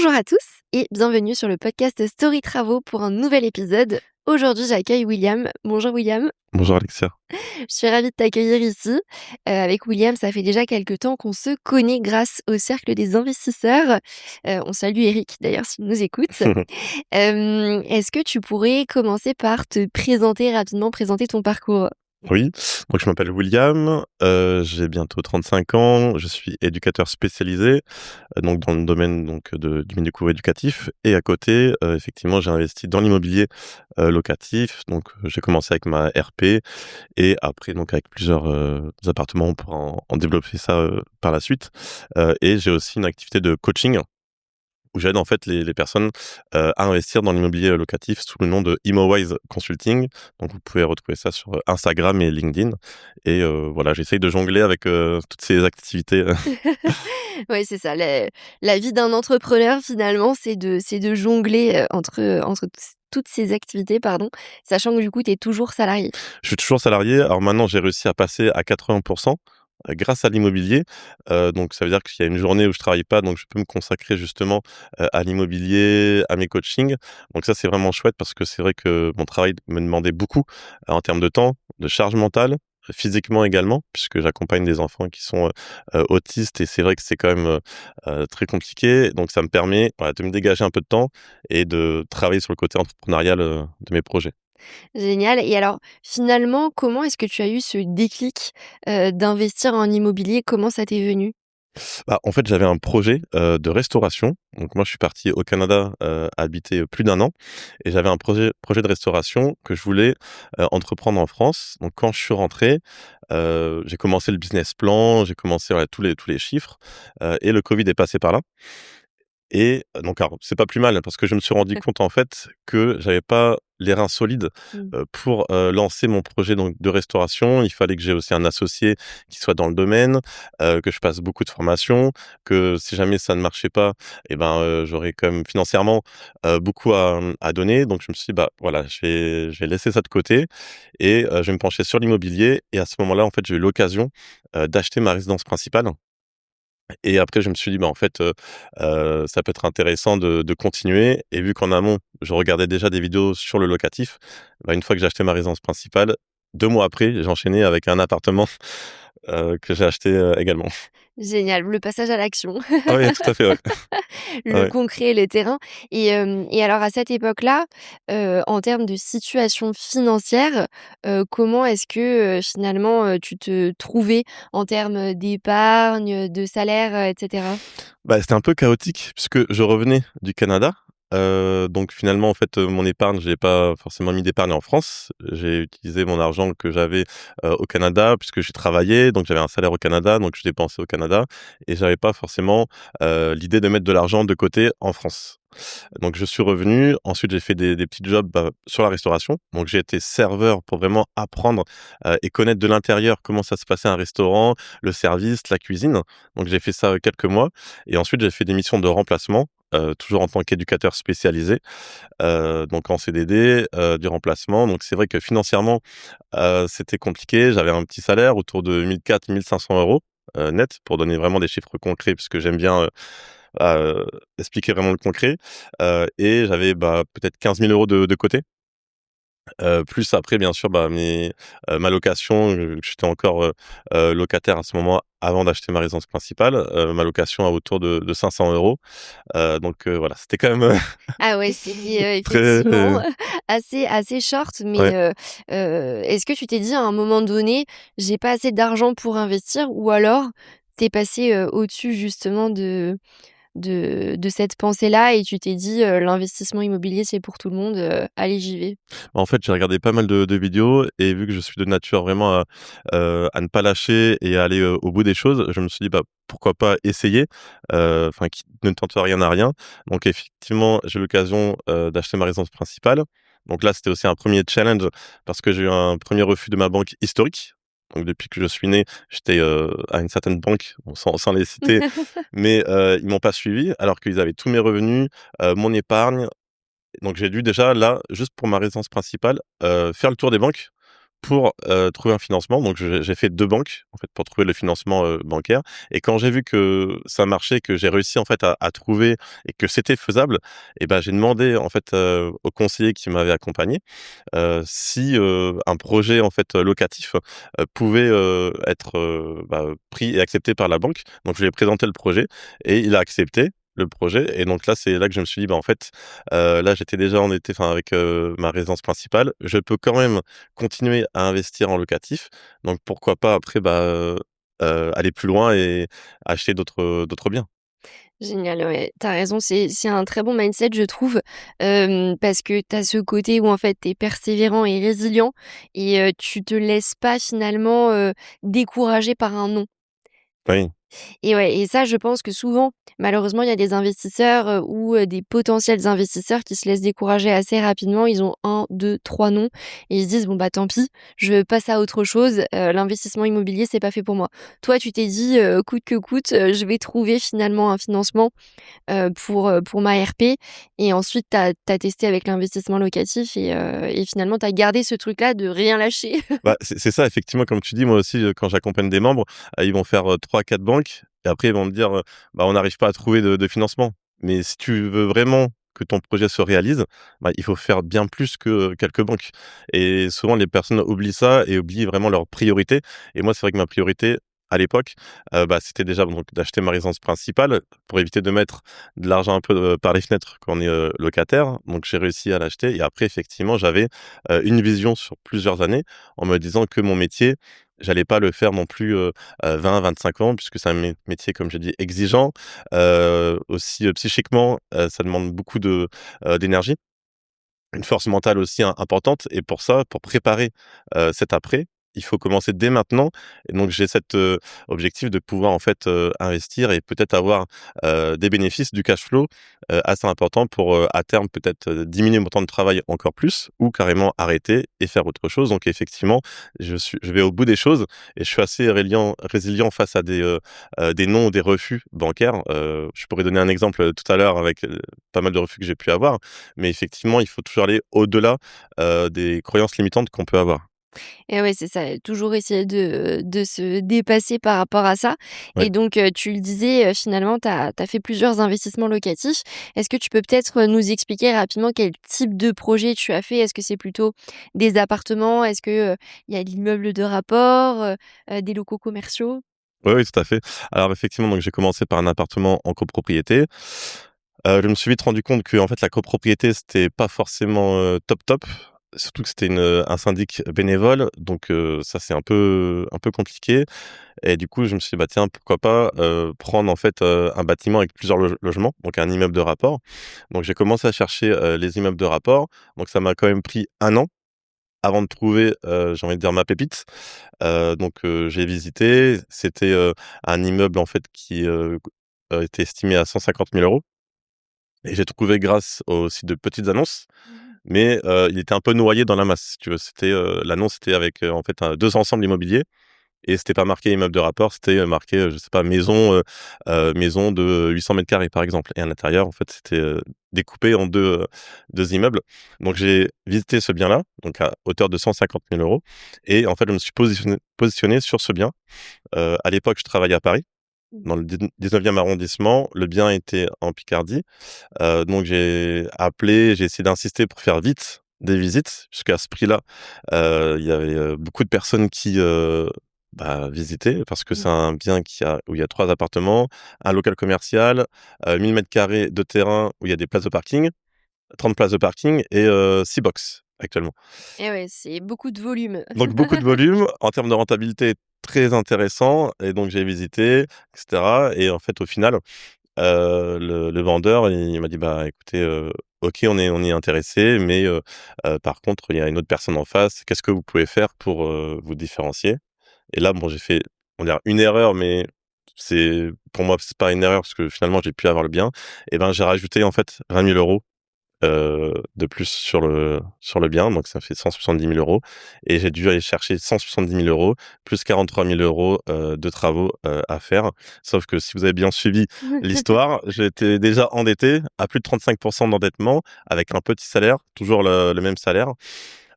Bonjour à tous et bienvenue sur le podcast Story Travaux pour un nouvel épisode. Aujourd'hui, j'accueille William. Bonjour William, Bonjour Alexia. je suis ravie de t'accueillir ici. Avec William, ça fait déjà quelques temps qu'on se connaît grâce au Cercle des investisseurs. On salue Eric d'ailleurs s'il nous écoute. Est-ce que tu pourrais commencer par te présenter rapidement, présenter ton parcours? Oui, donc je m'appelle William, j'ai bientôt 35 ans, je suis éducateur spécialisé, donc dans le domaine du médico éducatif et à côté, effectivement, j'ai investi dans l'immobilier, locatif. Donc j'ai commencé avec ma RP et après donc avec plusieurs, appartements pour en développer ça, par la suite, et j'ai aussi une activité de coaching où j'aide en fait les personnes, à investir dans l'immobilier locatif sous le nom de ImoWise Consulting. Donc vous pouvez retrouver ça sur, Instagram et LinkedIn et voilà, j'essaye de jongler avec, toutes ces activités. Oui, c'est ça. La vie d'un entrepreneur, finalement, c'est de jongler entre toutes ces activités, pardon, sachant que du coup, tu es toujours salarié. Je suis toujours salarié. Alors maintenant, j'ai réussi à passer à 80 grâce à l'immobilier. Donc ça veut dire qu'il y a une journée où je travaille pas, donc je peux me consacrer justement, à l'immobilier, à mes coachings. Donc ça, c'est vraiment chouette parce que c'est vrai que mon travail me demandait beaucoup, en termes de temps, de charge mentale, physiquement également, puisque j'accompagne des enfants qui sont, autistes et c'est vrai que c'est quand même, très compliqué. Donc ça me permet, voilà, de me dégager un peu de temps et de travailler sur le côté entrepreneurial, de mes projets. Génial. Et alors, finalement, comment est-ce que tu as eu ce déclic, d'investir en immobilier? Comment ça t'est venu? Bah, en fait, j'avais un projet, de restauration. Donc moi, je suis parti au Canada, habiter, plus d'1 an et j'avais un projet de restauration que je voulais, entreprendre en France. Donc quand je suis rentré, j'ai commencé le business plan, j'ai commencé, voilà, tous les chiffres, et le covid est passé par là. Et donc alors, c'est pas plus mal parce que je me suis rendu compte en fait que j'avais pas les reins solides, Mmh. pour, lancer mon projet donc de restauration. Il fallait que j'ai aussi un associé qui soit dans le domaine, que je passe beaucoup de formations, que si jamais ça ne marchait pas et ben, j'aurais quand même financièrement, beaucoup à donner. Donc je me suis dit: «Bah, voilà, je vais laisser ça de côté et je vais me pencher sur l'immobilier» et à ce moment-là, en fait, j'ai eu l'occasion, d'acheter ma résidence principale. Et après, je me suis dit: «Bah, en fait, ça peut être intéressant de continuer» et vu qu'en amont, je regardais déjà des vidéos sur le locatif, bah, une fois que j'ai acheté ma résidence principale, 2 mois après, j'ai enchaîné avec un appartement, que j'ai acheté, également. Génial, le passage à l'action. Ah oui, tout à fait, ouais. Le Ouais. concret, le terrain. Et alors à cette époque-là, en termes de situation financière, comment est-ce que, finalement, tu te trouvais en termes d'épargne, de salaire, et cetera? Bah, c'était un peu chaotique puisque je revenais du Canada, donc finalement, en fait, mon épargne, j'ai pas forcément mis d'épargne en France. J'ai utilisé mon argent que j'avais, au Canada puisque j'ai travaillé, donc j'avais un salaire au Canada, donc je dépensais au Canada et j'avais pas forcément, l'idée de mettre de l'argent de côté en France. Donc je suis revenu, ensuite j'ai fait des petits jobs, bah, sur la restauration. Donc j'ai été serveur pour vraiment apprendre, et connaître de l'intérieur comment ça se passait un restaurant, le service, la cuisine. Donc j'ai fait ça, quelques mois et ensuite j'ai fait des missions de remplacement, toujours en tant qu'éducateur spécialisé, donc en CDD, du remplacement. Donc c'est vrai que financièrement, c'était compliqué. J'avais un petit salaire autour de 1 400-1 500 €, net pour donner vraiment des chiffres concrets puisque j'aime bien, expliquer vraiment le concret, et j'avais, bah, peut-être 15 000 € de côté, plus après bien sûr, bah, ma location, j'étais encore, locataire à ce moment avant d'acheter ma résidence principale, ma location à autour de 500 €, donc voilà, c'était quand même, Ah ouais, c'était, très, effectivement assez short, mais ouais. est-ce que tu t'es dit à un moment donné: «J'ai pas assez d'argent pour investir» ou alors t'es passé, au-dessus justement de cette pensée-là et tu t'es dit: «L'investissement immobilier, c'est pour tout le monde, allez, j'y vais»? En fait, j'ai regardé pas mal de vidéos et vu que je suis de nature vraiment à ne pas lâcher et à aller, au bout des choses, je me suis dit: «Bah, pourquoi pas essayer?» Enfin, qui ne tente rien n'a rien. Donc effectivement, j'ai eu l'occasion, d'acheter ma résidence principale. Donc là, c'était aussi un premier challenge parce que j'ai eu un premier refus de ma banque historique. Donc depuis que je suis né, j'étais, à une certaine banque, bon sans les citer, mais ils m'ont pas suivi alors qu'ils avaient tous mes revenus, mon épargne. Donc j'ai dû déjà là, juste pour ma résidence principale, faire le tour des banques pour, trouver un financement. Donc j'ai fait 2 banques, en fait, pour trouver le financement, bancaire et quand j'ai vu que ça marchait, que j'ai réussi, en fait, à trouver et que c'était faisable et ben, j'ai demandé, en fait, au conseiller qui m'avait accompagné, si, un projet, en fait, locatif, pouvait, être, pris et accepté par la banque. Donc je lui ai présenté le projet et il a accepté le projet et donc là, c'est là que je me suis dit: «Bah, en fait, là, j'étais déjà endetté, enfin, avec, ma résidence principale. Je peux quand même continuer à investir en locatif, donc pourquoi pas après, aller plus loin et acheter d'autres biens». Génial, ouais, tu raison, c'est un très bon mindset, je trouve, parce que tu as ce côté où, en fait, tu es persévérant et résilient et tu te laisses pas finalement, décourager par un non. Oui, Et ouais et ça, je pense que souvent, malheureusement, il y a des investisseurs, ou des potentiels investisseurs qui se laissent décourager assez rapidement. Ils ont un, deux, 3 non et ils se disent: «Bon, bah, tant pis, je passe à autre chose, l'investissement immobilier, c'est pas fait pour moi». Toi, tu t'es dit, «Coûte que coûte, je vais trouver finalement un financement, pour ma RP» et ensuite tu as testé avec l'investissement locatif et finalement tu as gardé ce truc-là de rien lâcher. bah, c'est ça effectivement comme tu dis, moi aussi, quand j'accompagne des membres, ils vont faire, 3-4 banques et après ils vont me dire, «Bah, on n'arrive pas à trouver de financement». Mais si tu veux vraiment que ton projet se réalise, bah, il faut faire bien plus que, quelques banques et souvent les personnes oublient ça et oublient vraiment leurs priorités et moi c'est vrai que ma priorité à l'époque, c'était déjà donc d'acheter ma résidence principale pour éviter de mettre de l'argent un peu, par les fenêtres quand on est, locataire. Donc j'ai réussi à l'acheter et après effectivement j'avais, une vision sur plusieurs années en me disant que mon métier, j'allais pas le faire non plus, 20-25 ans puisque c'est un métier, comme j'ai dit, exigeant, aussi, psychiquement, ça demande beaucoup d'énergie, une force mentale aussi importante et pour ça, pour préparer, cet après, il faut commencer dès maintenant et donc j'ai cet, objectif de pouvoir en fait, investir et peut-être avoir, des bénéfices, du cash flow, assez important pour, à terme peut-être, diminuer mon temps de travail encore plus ou carrément arrêter et faire autre chose. Donc effectivement, je vais au bout des choses et je suis assez résilient face à des non ou des refus bancaires. Je pourrais donner un exemple, tout à l'heure avec, pas mal de refus que j'ai pu avoir, mais effectivement, il faut toujours aller au-delà, des croyances limitantes qu'on peut avoir. Et ouais, c'est ça, toujours essayer de se dépasser par rapport à ça Ouais. et donc tu le disais, finalement, tu as fait plusieurs investissements locatifs. Est-ce que tu peux peut-être, nous expliquer rapidement quel type de projet tu as fait? Est-ce que c'est plutôt des appartements? Est-ce que, il y a de l'immeuble de rapport, des locaux commerciaux? Oui, oui, tout à fait. Alors effectivement, donc j'ai commencé par un appartement en copropriété. Je me suis vite rendu compte que en fait la copropriété, c'était pas forcément, top top. Surtout que c'était un syndic bénévole, donc ça c'est un peu compliqué et du coup je me suis dit: «Bah tiens, pourquoi pas, prendre en fait, un bâtiment avec plusieurs logements, donc un immeuble de rapport». Donc j'ai commencé à chercher, les immeubles de rapport, donc ça m'a quand même pris 1 an avant de trouver, j'ai envie de dire ma pépite. J'ai visité, c'était, un immeuble en fait qui, était estimé à 150 000 € et j'ai trouvé grâce aussi de petites annonces, Mmh. mais il était un peu noyé dans la masse, si tu veux. C'était, l'annonce était avec, en fait, 2 ensembles immobiliers et c'était pas marqué immeuble de rapport, c'était, marqué, je sais pas, maison de 800 carrés par exemple et à l'intérieur, en fait, c'était, découpé en 2 immeubles. Donc j'ai visité ce bien-là, donc à hauteur de 150 000 € et en fait, je me suis positionné sur ce bien. À l'époque, je travaillais à Paris, Mmh. dans le 19e arrondissement. Le bien était en Picardie. Donc j'ai appelé, j'ai essayé d'insister pour faire vite des visites, puisqu'à ce prix-là, il y avait, beaucoup de personnes qui, visitaient parce que c'est Mmh. un bien où il y a 3 appartements, un local commercial, 1 000 m² de terrain où il y a des places de parking, 30 places de parking et 6 box actuellement. Et ouais, c'est beaucoup de volume. Donc beaucoup de volume, en termes de rentabilité très intéressant et donc j'ai visité et cetera et en fait au final, le vendeur il m'a dit: «Bah écoutez, OK on est intéressé mais par contre il y a une autre personne en face, qu'est-ce que vous pouvez faire pour, vous différencier?» Et là bon j'ai fait, on va dire une erreur mais pour moi c'est pas une erreur parce que finalement j'ai pu avoir le bien et ben j'ai rajouté en fait 20 000 € de plus sur le bien, donc ça fait 170 000 € et j'ai dû aller chercher 170 000 € plus 43 000 € de travaux, à faire. Sauf que si vous avez bien suivi l'histoire, j'étais déjà endetté à plus de 35 d'endettement avec un petit salaire, toujours le même salaire.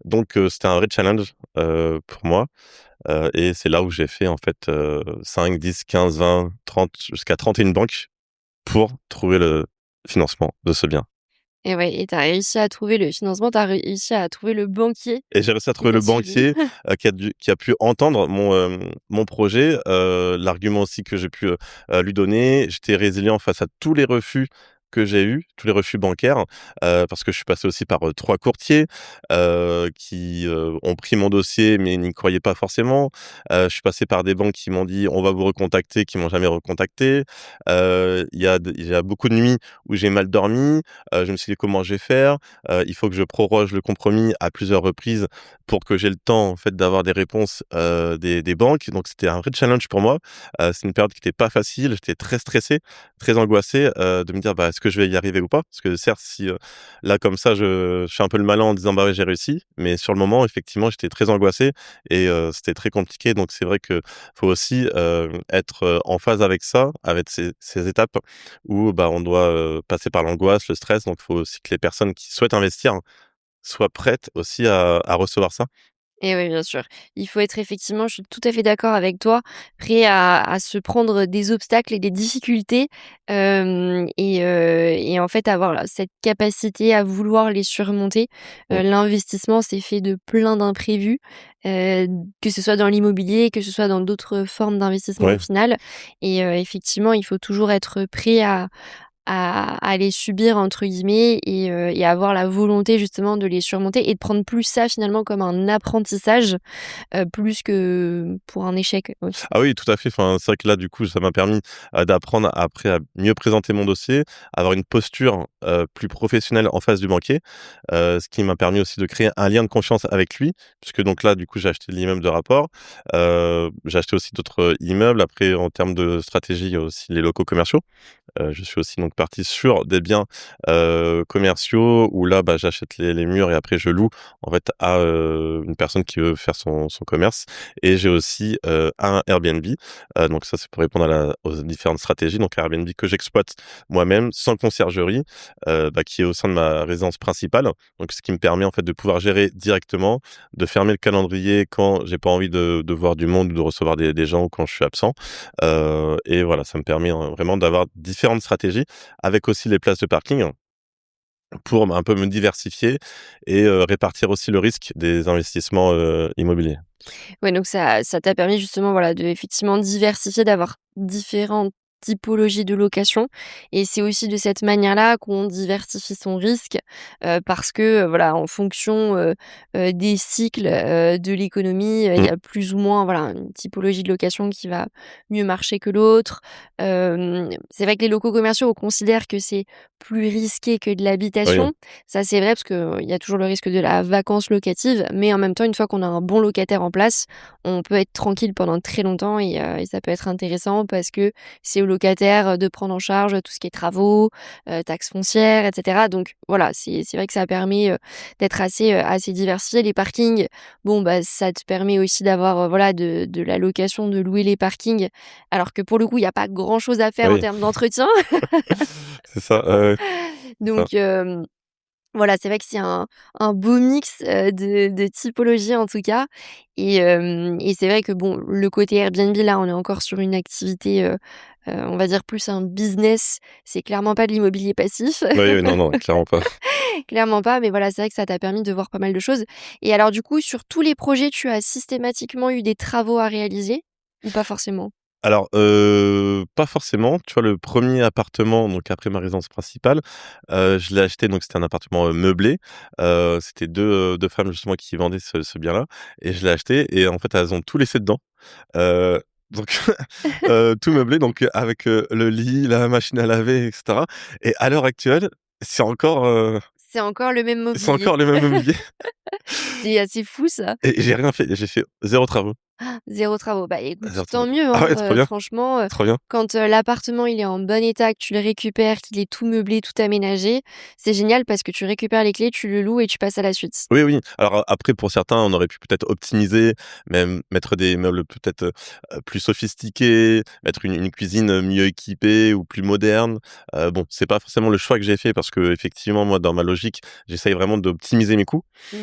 Donc c'était un vrai challenge, pour moi, et c'est là où j'ai fait en fait, 5, 10, 15, 20, 30, jusqu'à 31 banques pour trouver le financement de ce bien. Et ouais, et tu as réussi à trouver le financement, tu as réussi à trouver le banquier Et j'ai réussi à qui trouver t'a le suivi. banquier, qui a pu entendre mon projet, l'argument aussi que j'ai pu, lui donner. J'étais résilient face à tous les refus que j'ai eus, tous les refus bancaires, parce que je suis passé aussi par, 3 courtiers, qui, ont pris mon dossier mais n'y croyaient pas forcément. Je suis passé par des banques qui m'ont dit: «On va vous recontacter», qui m'ont jamais recontacté. Il y a beaucoup de nuits où j'ai mal dormi, je me suis dit: «Comment je vais faire?» Il faut que je proroge le compromis à plusieurs reprises pour que j'ai le temps, en fait, d'avoir des réponses, des banques. Donc c'était un vrai challenge pour moi. C'est une période qui était pas facile. J'étais très stressé, très angoissé, de me dire: «Bah, est-ce que je vais y arriver ou pas?» Parce que certes, si, là, comme ça, je fais un peu le malin en disant: «Bah, ouais, j'ai réussi», mais sur le moment, effectivement, j'étais très angoissé et c'était très compliqué. Donc c'est vrai que faut aussi, être, en phase avec ça, avec ces étapes où, bah, on doit, passer par l'angoisse, le stress. Donc il faut aussi que les personnes qui souhaitent investir soient prêtes aussi à recevoir ça. Et oui, bien sûr. Il faut être effectivement, je suis tout à fait d'accord avec toi, prêt à se prendre des obstacles et des difficultés, et en fait avoir là cette capacité à vouloir les surmonter. Mmh. L'investissement, c'est fait de plein d'imprévus, heu, que ce soit dans l'immobilier, que ce soit dans d'autres formes d'investissement au Ouais. final, et effectivement, il faut toujours être prêt à les «subir» entre guillemets, et avoir la volonté justement de les surmonter et de prendre plus ça finalement comme un apprentissage, plus que pour un échec aussi. Ah oui, tout à fait. Enfin, c'est vrai que là, du coup, ça m'a permis, d'apprendre après à mieux présenter mon dossier, avoir une posture, plus professionnelle en face du banquier, ce qui m'a permis aussi de créer un lien de confiance avec lui. Puisque donc là, du coup, j'ai acheté l'immeuble de rapport, j'ai acheté aussi d'autres, immeubles. Après, en termes de stratégie, il y a aussi les locaux commerciaux. Je suis aussi donc parti sur des biens, commerciaux où là, bah, j'achète les murs et après je loue en fait à, une personne qui veut faire son commerce, et j'ai aussi, un Airbnb, donc ça c'est pour répondre aux différentes stratégies, donc un Airbnb que j'exploite moi-même sans conciergerie, bah, qui est au sein de ma résidence principale, donc ce qui me permet en fait de pouvoir gérer directement, de fermer le calendrier quand j'ai pas envie de voir du monde ou de recevoir des gens ou quand je suis absent. Et voilà, ça me permet, vraiment d'avoir différentes stratégies avec aussi les places de parking pour, un peu me diversifier et répartir aussi le risque des investissements, immobiliers. Ouais, donc ça t'a permis justement, voilà, de effectivement diversifier, d'avoir différentes typologies de location, et c'est aussi de cette manière-là qu'on diversifie son risque, parce que, voilà, en fonction, des cycles, de l'économie, il y Mmh. a plus ou moins, voilà, une typologie de location qui va mieux marcher que l'autre. C'est vrai que les locaux commerciaux, on considère que c'est plus risqué que de Oui. l'habitation. Ça, c'est vrai parce qu'il y a toujours le risque de la vacance locative, mais en même temps, une fois qu'on a un bon locataire en place, on peut être tranquille pendant très longtemps, et ça peut être intéressant parce que c'est au locataire de prendre en charge tout ce qui est travaux, taxes foncières et cetera. Donc voilà, c'est vrai que ça permet, d'être assez diversifié. Les parkings, bon, bah, ça te permet aussi d'avoir, voilà, de la location, de louer les parkings, alors que pour le coup, il y a pas grand chose à faire en Oui, termes d'entretien. c'est ça, c'est ça. Donc voilà, c'est vrai que c'est un beau mix, de typologies en tout cas, et c'est vrai que bon, le côté Airbnb là, on est encore sur une activité, on va dire plus un business. C'est clairement pas de l'immobilier passif, Oui, oui, non, non, clairement pas. clairement pas, mais voilà, c'est vrai que ça t'a permis de voir pas mal de choses. Et alors du coup, sur tous les projets, tu as systématiquement eu des travaux à réaliser ou pas forcément? Alors, pas forcément. Tu vois, le premier appartement, donc après ma résidence principale, je l'ai acheté, donc c'était un appartement, meublé. C'était 2 femmes justement qui vendaient ce bien-là, et je l'ai acheté et en fait, elles ont tout laissé dedans. Donc tout meublé, donc avec, le lit, la machine à laver et cetera, et à l'heure actuelle, c'est encore, C'est encore le même c'est mobilier. encore le même mobilier C'est assez fou ça. et j'ai rien fait. J'ai fait zéro travaux. 0 travaux. Bah, écoute, tant Exactement. mieux, Ah hein, ouais, trop bien, franchement, trop bien. quand, l'appartement, il est en bon état, que tu le récupères, qu'il est tout meublé, tout aménagé, c'est génial parce que tu récupères les clés, tu le loues et tu passes à la suite. Oui, oui. Alors, après pour certains, on aurait pu peut-être optimiser, même mettre des meubles peut-être, plus sophistiqués, mettre une cuisine, mieux équipée ou plus moderne. Bon, c'est pas forcément le choix que j'ai fait parce qu'effectivement, moi, dans ma logique, j'essaye vraiment d'optimiser mes coûts. Mmh.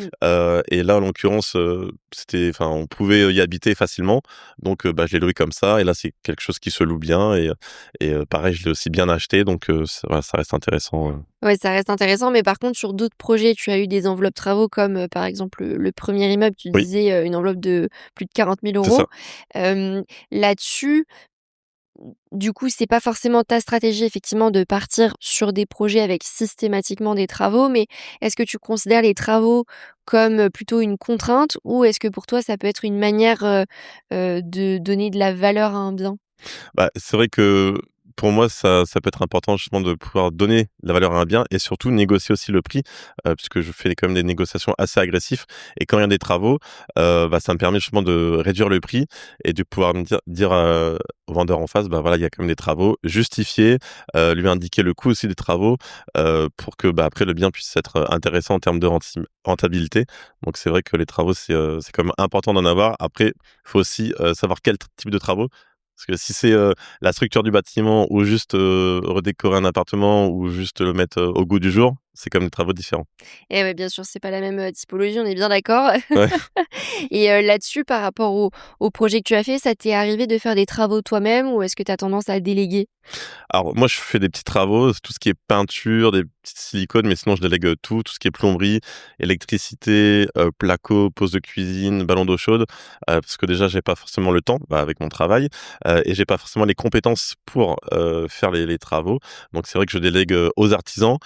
Et là, en l'occurrence, on pouvait y habiter facilement, donc bah, je l'ai loué comme ça et là, c'est quelque chose qui se loue bien et pareil, je l'ai aussi bien acheté donc voilà, ça reste intéressant. Ouais, ça reste intéressant, mais par contre, sur d'autres projets, tu as eu des enveloppes travaux comme, par exemple, le 1er immeuble, tu Oui, disais, une enveloppe de plus de 40 000 c'est ça. €. Là-dessus, du coup, c'est pas forcément ta stratégie effectivement de partir sur des projets avec systématiquement des travaux, mais est-ce que tu considères les travaux comme, plutôt une contrainte ou est-ce que pour toi ça peut être une manière, de donner de la valeur à un bien? Bah, c'est vrai que pour moi, ça peut être important justement de pouvoir donner de la valeur à un bien et surtout négocier aussi le prix, puisque je fais quand même des négociations assez agressifs et quand il y a des travaux, bah, ça me permet justement de réduire le prix et de pouvoir me dire, au vendeur en face: «Bah, voilà, il y a quand même des travaux», justifier, lui indiquer le coût aussi des travaux, pour que, bah, après le bien puisse être, intéressant en termes de rentabilité. Donc c'est vrai que les travaux, c'est quand même important d'en avoir. Après, il faut aussi, savoir quel type de travaux. Parce que si c'est, la structure du bâtiment ou juste, redécorer un appartement ou juste le mettre, au goût du jour, c'est quand même des travaux différents. Eh ouais, bien sûr, c'est pas la même, typologie, on est bien d'accord. Ouais. Et là-dessus, par rapport au projet que tu as fait, ça t'est arrivé de faire des travaux toi-même ou est-ce que tu as tendance à déléguer? Alors moi, je fais des petits travaux, tout ce qui est peinture, des petites silicones, mais sinon je délègue, tout ce qui est plomberie, électricité, placo, pose de cuisine, ballon d'eau chaude, parce que déjà j'ai pas forcément le temps, bah, avec mon travail, et j'ai pas forcément les compétences pour, faire les travaux. Donc c'est vrai que je délègue, aux artisans,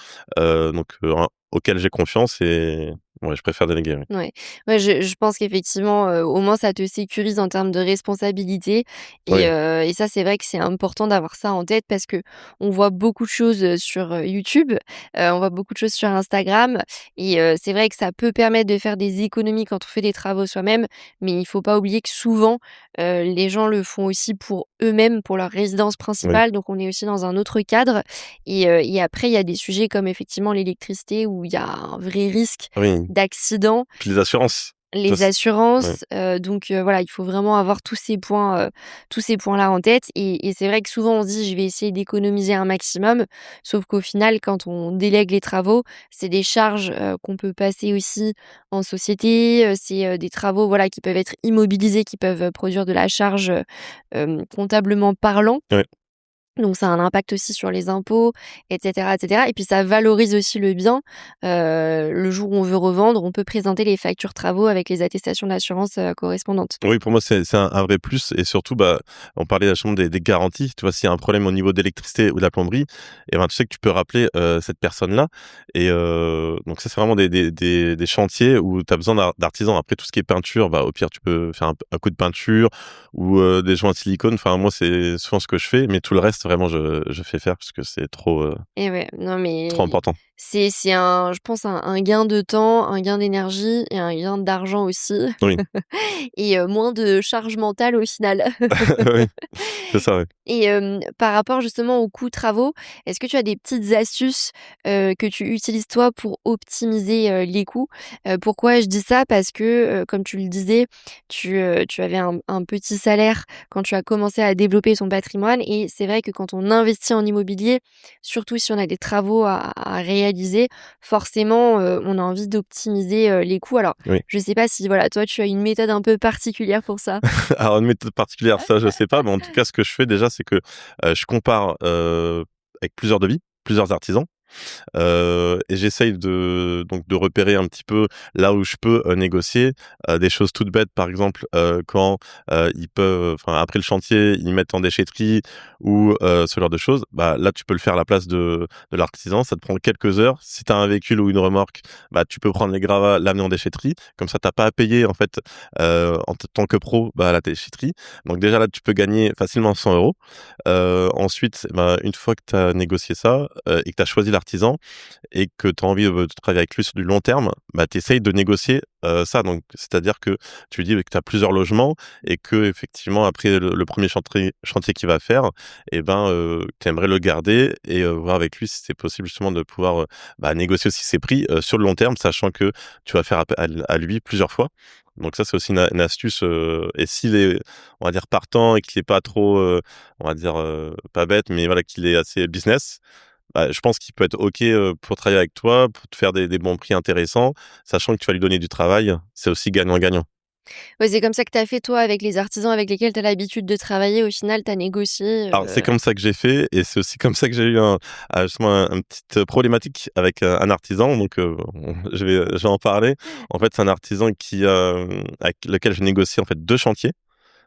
auxquels j'ai confiance et ouais, je préfère déléguer, oui. Ouais. Ouais, je pense qu'effectivement, au moins ça te sécurise en termes de responsabilité Oui, et ça, c'est vrai que c'est important d'avoir ça en tête parce que on voit beaucoup de choses, sur, YouTube, on voit beaucoup de choses sur Instagram et c'est vrai que ça peut permettre de faire des économies quand on fait des travaux soi-même, mais il faut pas oublier que souvent, les gens le font aussi pour eux-mêmes, pour leur résidence oui, principale, donc on est aussi dans un autre cadre et après il y a des sujets comme effectivement l'électricité où il y a un vrai risque oui. d'accident, Puis les assurances, ça les c ouais. assurances, donc voilà, il faut vraiment avoir tous ces points-là en tête et c'est vrai que souvent on se dit: «Je vais essayer d'économiser un maximum», sauf qu'au final, quand on délègue les travaux, c'est des charges, qu'on peut passer aussi en société, c'est, des travaux, voilà, qui peuvent être immobilisés, qui peuvent, produire de la charge, comptablement parlant. Ouais. Donc ça a un impact aussi sur les impôts et cetera et puis ça valorise aussi le bien. Le jour où on veut revendre, on peut présenter les factures travaux avec les attestations d'assurance, correspondantes. Oui, pour moi, c'est un vrai plus et surtout, bah, on parlait justement des garanties. Tu vois, s'il y a un problème au niveau d'électricité ou de la plomberie et ben, tu sais que tu peux rappeler, cette personne-là et donc ça, c'est vraiment des chantiers où tu as besoin d'artisans. Après tout ce qui est peinture, bah, au pire, tu peux faire un coup de peinture ou des joints de silicone. Enfin, moi, c'est souvent ce que je fais, mais tout le reste, vraiment, je fais faire parce que c'est Et ouais, non trop mais important. c'est un je pense un gain de temps, un gain d'énergie et un gain d'argent aussi Oui, et moins de charge mentale au final. oui, c'est ça, oui. Et par rapport justement aux coûts travaux, est-ce que tu as des petites astuces, que tu utilises toi pour optimiser, les coûts? Pourquoi je dis ça? Parce que, comme tu le disais, tu avais un petit salaire quand tu as commencé à développer ton patrimoine et c'est vrai que quand on investit en immobilier, surtout si on a des travaux à réaliser, forcément, on a envie d'optimiser, les coûts. Alors, Oui. je sais pas si voilà, toi tu as une méthode un peu particulière pour ça? Alors une méthode particulière, ça je sais pas, mais en tout cas ce que je fais déjà, c'est que, je compare, avec plusieurs devis, plusieurs artisans. Et j'essaye de repérer un petit peu là où je peux, négocier, des choses toutes bêtes. Par exemple, quand, ils peuvent après le chantier, ils mettent en déchetterie ou, ce genre de choses, bah, là, tu peux le faire à la place de l'artisan. Ça te prend quelques heures. Si tu as un véhicule ou une remorque, bah, tu peux prendre les gravats, l'amener en déchetterie. Comme ça, tu as pas à payer en fait, en tant que pro, bah, la déchetterie. Donc déjà là, tu peux gagner facilement 100 €. Ensuite, bah, une fois que tu as négocié ça, et que tu as choisi l'artisan et que tu as envie, de travailler avec lui sur du long terme, bah, tu essayes de négocier, ça. Donc c'est-à-dire que tu lui dis que tu as plusieurs logements et qu'effectivement après le 1er chantier qu'il va faire et ben, tu aimerais le garder et voir avec lui si c'est possible justement de pouvoir, bah, négocier aussi ses prix, sur le long terme, sachant que tu vas faire appel à lui plusieurs fois. Donc ça, c'est aussi une astuce, et s'il est, on va dire, partant et qu'il est pas trop, on va dire, pas bête, mais voilà, qu'il est assez business, bah, je pense qu'il peut être OK, pour travailler avec toi, pour te faire des bons prix intéressants, sachant que tu vas lui donner du travail. C'est aussi gagnant-gagnant. Ouais, c'est comme ça que tu as fait toi avec les artisans avec lesquels tu as l'habitude de travailler, au final tu as négocié, Alors c'est comme ça que j'ai fait et c'est aussi comme ça que j'ai eu justement un petite problématique avec, un artisan donc je vais en parler. En fait, c'est un artisan avec lequel j'ai négocié en fait 2 chantiers.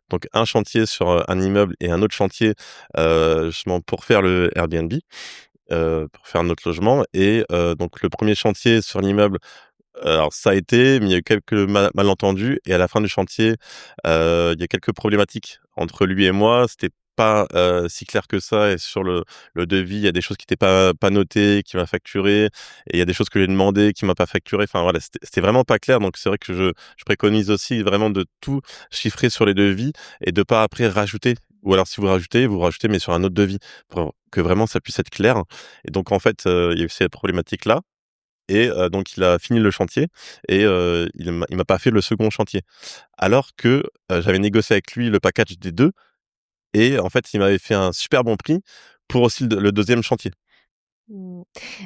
Donc un chantier sur, un immeuble et un autre chantier, justement pour faire le Airbnb, pour faire notre logement et donc le premier chantier sur l'immeuble, alors ça a été, mais il y a eu quelques malentendus et à la fin du chantier, il y a quelques problématiques entre lui et moi. C'était pas, si clair que ça et sur le devis, il y a des choses qui étaient pas notées, qu'il m'a facturé et il y a des choses que j'ai demandé, qu'il m'a pas facturé. Enfin voilà, c'était vraiment pas clair. Donc c'est vrai que je préconise aussi vraiment de tout chiffrer sur les devis et de pas après rajouter ou alors si vous rajoutez mais sur un autre devis pour que vraiment ça puisse être clair et donc en fait, il y a eu cette problématique-là et donc il a fini le chantier et il m'a pas fait le second chantier. Alors que, j'avais négocié avec lui le package des 2 et en fait, il m'avait fait un super bon prix pour aussi le 2e chantier. Mmh.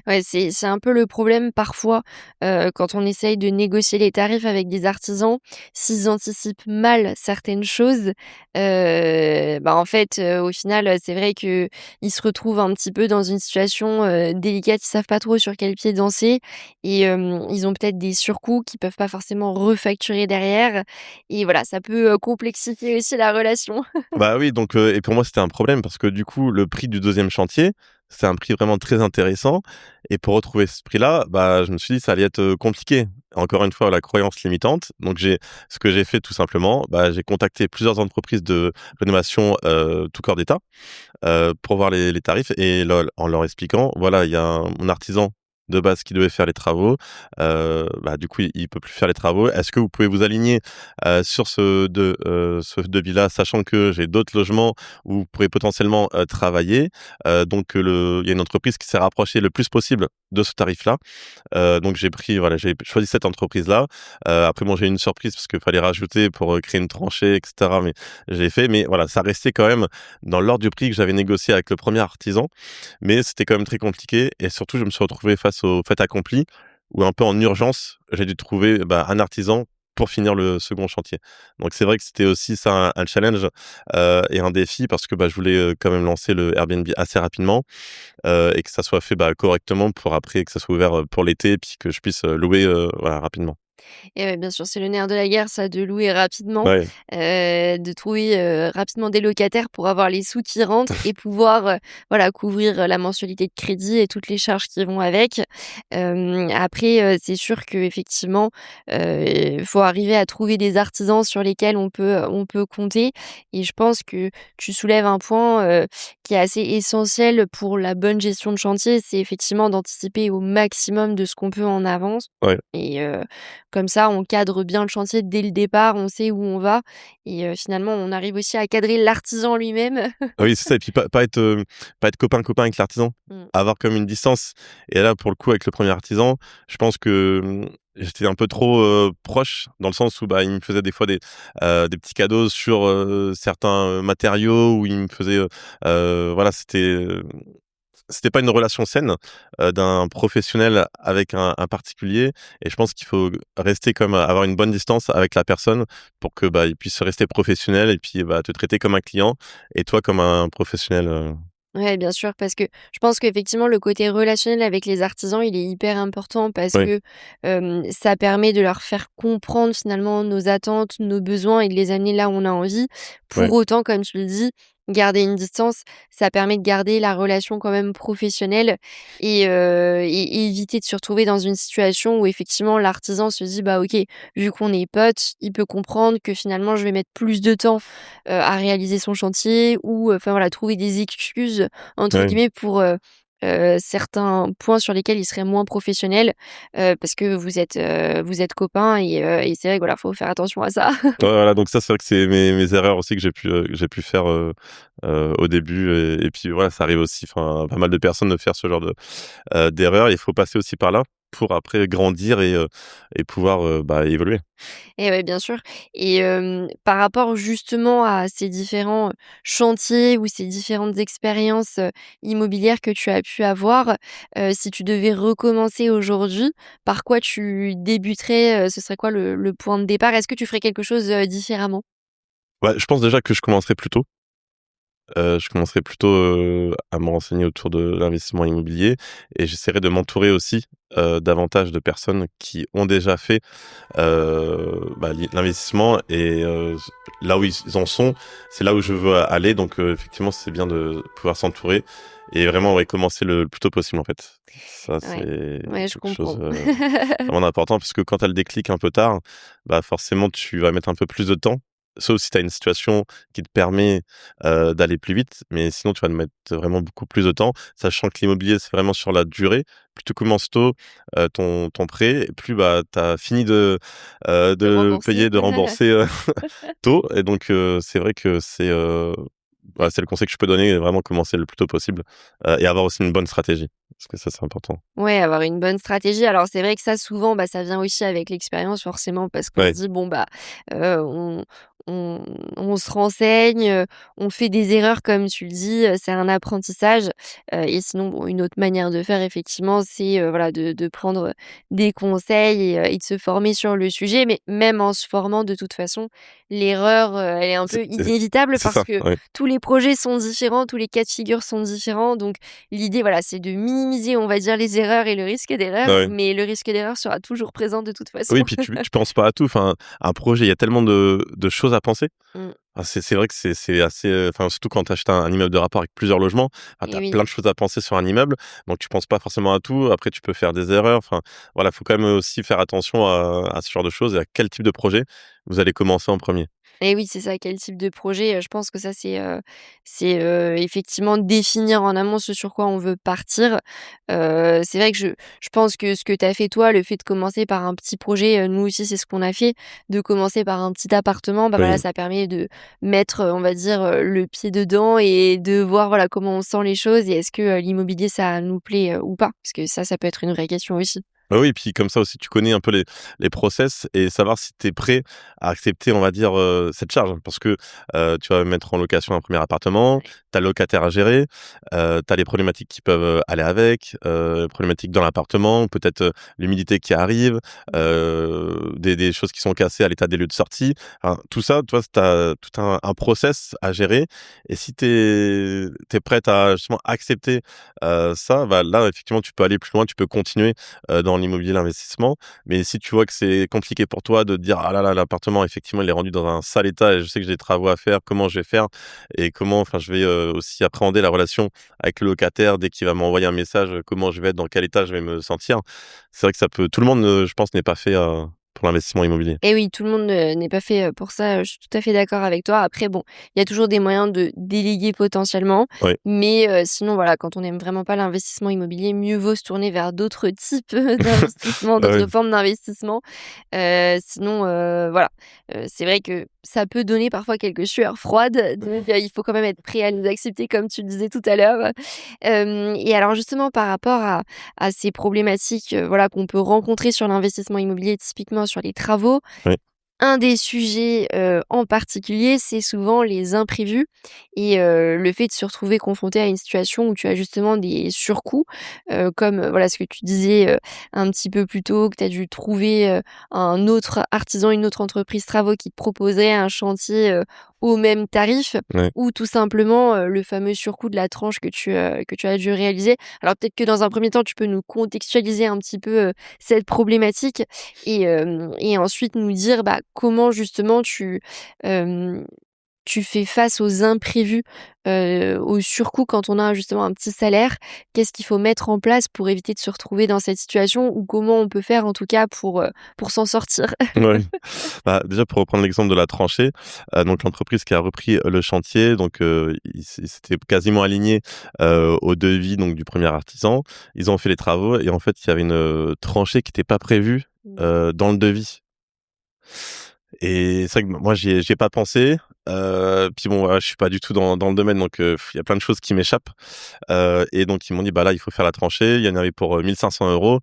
Ouais, c'est un peu le problème parfois, quand on essaye de négocier les tarifs avec des artisans. S'ils anticipent mal certaines choses, bah, en fait, au final, c'est vrai qu'ils se retrouvent un petit peu dans une situation, délicate. Ils savent pas trop sur quel pied danser et ils ont peut-être des surcoûts qu'ils peuvent pas forcément refacturer derrière et voilà, ça peut, complexifier aussi la relation. Bah oui, donc et pour moi, c'était un problème parce que du coup, le prix du 2e chantier, c'est un prix vraiment très intéressant et pour retrouver ce prix-là, bah, je me suis dit: «Ça allait être, compliqué». Encore une fois, la croyance limitante, donc ce que j'ai fait tout simplement, bah, j'ai contacté plusieurs entreprises de rénovation, tout corps d'État, pour voir les tarifs et en leur expliquant: «Voilà, il y a mon artisan de base qui devait faire les travaux, bah, du coup, il peut plus faire les travaux. Est-ce que vous pouvez vous aligner, sur ce devis-là, sachant que j'ai d'autres logements où vous pourrez potentiellement, travailler?» Donc il y a une entreprise qui s'est rapprochée le plus possible de ce tarif-là. Donc j'ai choisi cette entreprise-là. Après bon, j'ai eu une surprise parce qu'il fallait rajouter pour, créer une tranchée et cetera, mais j'ai fait. Mais voilà, ça restait quand même dans l'ordre du prix que j'avais négocié avec le premier artisan, mais c'était quand même très compliqué et surtout je me suis retrouvé face au fait accompli où un peu en urgence, j'ai dû trouver, bah, un artisan pour finir le second chantier. Donc c'est vrai que c'était aussi ça un challenge, et un défi parce que, bah, je voulais, quand même lancer le Airbnb assez rapidement, et que ça soit fait, bah, correctement pour après que ça soit ouvert, pour l'été et puis que je puisse, louer, voilà, rapidement. Et ouais, bien sûr, c'est le nerf de la guerre ça, de louer rapidement, Ouais, de trouver, rapidement des locataires pour avoir les sous qui rentrent et pouvoir, voilà, couvrir, la mensualité de crédit et toutes les charges qui vont avec. Après, c'est sûr qu'effectivement, il faut arriver à trouver des artisans sur lesquels on peut compter et je pense que tu soulèves un point, qui est assez essentiel pour la bonne gestion de chantier. C'est effectivement d'anticiper au maximum de ce qu'on peut en avance ouais. et comme ça, on cadre bien le chantier dès le départ, on sait où on va et finalement, on arrive aussi à cadrer l'artisan lui-même. Ah oui, c'est ça et puis pas être copain avec l'artisan. Mmh. Avoir comme une distance et là, pour le coup, avec le premier artisan, je pense que, j'étais un peu trop, proche dans le sens où, bah, il me faisait des fois des petits cadeaux sur, certains, matériaux où il me faisait, voilà, c'était pas une relation saine, d'un professionnel avec un particulier et je pense qu'il faut rester comme avoir une bonne distance avec la personne pour que, bah, il puisse rester professionnel et puis, bah, te traiter comme un client et toi comme un professionnel, Ouais, bien sûr, parce que je pense qu'effectivement, le côté relationnel avec les artisans, il est hyper important parce ouais, que ça permet de leur faire comprendre finalement nos attentes, nos besoins et de les amener là où on a envie. Pour ouais, autant, comme tu le dis, garder une distance, ça permet de garder la relation quand même professionnelle et éviter de se retrouver dans une situation où effectivement l'artisan se dit bah ok, vu qu'on est potes, il peut comprendre que finalement je vais mettre plus de temps à réaliser son chantier ou enfin voilà, trouver des «excuses» entre ouais. guillemets pour, certains points sur lesquels il serait moins professionnel, parce que vous êtes copains et c'est vrai que voilà, faut faire attention à ça. Ouais, voilà, donc ça, c'est vrai que c'est mes erreurs aussi que j'ai pu faire, au début et puis voilà, ça arrive aussi, enfin, à pas mal de personnes de faire ce genre d'erreurs. Il faut passer aussi par là pour après grandir et pouvoir, bah, évoluer. Et ouais, bien sûr et par rapport justement à ces différents, chantiers ou ces différentes expériences, immobilières que tu as pu avoir, si tu devais recommencer aujourd'hui, par quoi tu débuterais? Ce serait quoi le point de départ? Est-ce que tu ferais quelque chose, différemment? Ouais, je pense déjà que je commencerai plus tôt. Je commencerai plutôt, à me renseigner autour de l'investissement immobilier et j'essaierai de m'entourer aussi, davantage de personnes qui ont déjà fait, bah, l'investissement et là où ils en sont, c'est là où je veux aller donc effectivement, c'est bien de pouvoir s'entourer et vraiment, ouais, commencer le plus tôt possible, en fait. Ça, Ouais, c'est ouais, je quelque chose, comprends. vraiment d'important parce que quand tu as le déclic un peu tard, bah, forcément, tu vas mettre un peu plus de temps, sauf si tu as une situation qui te permet, d'aller plus vite, mais sinon tu vas te mettre vraiment beaucoup plus de temps, sachant que l'immobilier, c'est vraiment sur la durée. Plus tu commences tôt, ton prêt, plus, bah, tu as fini De de rembourser. payer, de rembourser, tôt et donc c'est vrai que voilà, c'est le conseil que je peux donner, vraiment commencer le plus tôt possible, et avoir aussi une bonne stratégie, parce que ça, c'est important. Ouais, avoir une bonne stratégie. Alors c'est vrai que ça souvent, bah, ça vient aussi avec l'expérience forcément parce qu'on se Ouais, dit: «Bon, bah, on on se renseigne, on fait des erreurs», comme tu le dis, c'est un apprentissage, et sinon, bon, une autre manière de faire effectivement, c'est, voilà, de prendre, des conseils et de se former sur le sujet. Mais même en se formant, de toute façon, l'erreur, elle est un c'est peu c'est inévitable c'est parce ça, que ouais. tous les projets sont différents, tous les cas de figure sont différents. Donc l'idée, voilà, c'est de minimiser, on va dire, les erreurs et le risque d'erreur, Ouais. mais le risque d'erreur sera toujours présent de toute façon. Oui, puis tu penses pas à tout, enfin, un projet, il y a tellement de choses à penser. Mmh, Ah, c'est vrai que c'est assez, enfin, surtout quand tu achètes un immeuble de rapport avec plusieurs logements, ah, tu et as oui. plein de choses à penser sur un immeuble, donc tu penses pas forcément à tout. Après, tu peux faire des erreurs, enfin, voilà, faut quand même aussi faire attention à ce genre de choses et à quel type de projet vous allez commencer en premier. Et oui, c'est ça, quel type de projet, je pense que ça c'est, effectivement définir en amont ce sur quoi on veut partir. C'est vrai que je pense que ce que tu as fait toi, le fait de commencer par un petit projet, nous aussi c'est ce qu'on a fait, de commencer par un petit appartement, bah, voilà, Oui. ça permet de mettre, on va dire, le pied dedans et de voir, voilà, comment on sent les choses et est-ce que, l'immobilier ça nous plaît, ou pas? Parce que ça peut être une vraie question aussi. Bah, oui, puis comme ça aussi, tu connais un peu les process et savoir si tu es prêt à accepter, on va dire, cette charge. Parce que, tu vas mettre en location un premier appartement, Ouais. tu as le locataire à gérer, tu as les problématiques qui peuvent, aller avec, problématiques dans l'appartement, peut-être, l'humidité qui arrive, Mmh. des choses qui sont cassées à l'état des lieux de sortie. Enfin, tout ça, tu vois, tu as tout un process à gérer et si tu es prête à justement accepter, ça, bah, là, effectivement, tu peux aller plus loin, tu peux continuer dans l'immobilier, l'investissement. Mais si tu vois que c'est compliqué pour toi de te dire: «Ah là là, l'appartement effectivement il est rendu dans un sale état et je sais que j'ai des travaux à faire, comment je vais faire?» et comment enfin je vais, aussi appréhender la relation avec le locataire dès qu'il va m'envoyer un message, comment je vais être, dans quel état je vais me sentir. C'est vrai que ça peut tout le monde, je pense n'est pas fait, pour l'investissement immobilier. Et oui, tout le monde, n'est pas fait, pour ça, je suis tout à fait d'accord avec toi. Après bon, il y a toujours des moyens de déléguer potentiellement, Oui, mais sinon voilà, quand on n'aime vraiment pas l'investissement immobilier, mieux vaut se tourner vers d'autres types d'investissements, bah, d'autres oui. formes d'investissement. Sinon, voilà, c'est vrai que ça peut donner parfois quelques sueurs froides, donc il faut quand même être prêt à les accepter comme tu le disais tout à l'heure. Et alors justement par rapport à ces problématiques, voilà, qu'on peut rencontrer sur l'investissement immobilier, typiquement sur les travaux, Oui, un des sujets, en particulier, c'est souvent les imprévus et le fait de se retrouver confronté à une situation où tu as justement des surcoûts, comme, voilà, ce que tu disais, un petit peu plus tôt, que tu as dû trouver, un autre artisan, une autre entreprise travaux qui te proposerait un chantier, au même tarif oui. ou tout simplement, le fameux surcoût de la tranche que tu as dû réaliser. Alors peut-être que dans un premier temps, tu peux nous contextualiser un petit peu, cette problématique et ensuite nous dire, bah, comment justement tu, hem, tu fais face aux imprévus, aux surcoûts quand on a justement un petit salaire? Qu'est-ce qu'il faut mettre en place pour éviter de se retrouver dans cette situation ou comment on peut faire en tout cas pour s'en sortir? Oui. Bah, déjà pour reprendre l'exemple de la tranchée, donc l'entreprise qui a repris le chantier, donc ils s'étaient quasiment alignés, au devis donc du premier artisan. Ils ont fait les travaux et en fait, il y avait une, tranchée qui était pas prévue, Mmh. dans le devis. Et c'est vrai que moi j'y ai pas pensé, puis bon, voilà, je suis pas du tout dans le domaine donc il y a plein de choses qui m'échappent, et donc ils m'ont dit: «Bah, là, il faut faire la tranchée». Il y en avait pour, 1 500 €.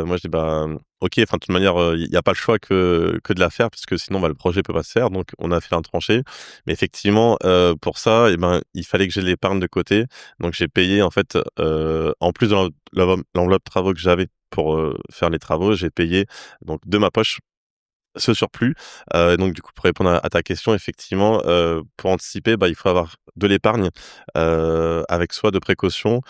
Moi, je dis: «Bah, OK, enfin, de toute manière, il y a pas le choix que de la faire parce que sinon, bah, le projet peut pas se faire». Donc on a fait la tranchée. Mais effectivement, pour ça et ben, il fallait que j'ai de l'épargne de côté. Donc j'ai payé en fait, en plus de l'enveloppe travaux que j'avais pour, faire les travaux, j'ai payé donc de ma poche ce surplus. Donc du coup, pour répondre à ta question, effectivement, pour anticiper, bah, il faut avoir de l'épargne, avec soi de précaution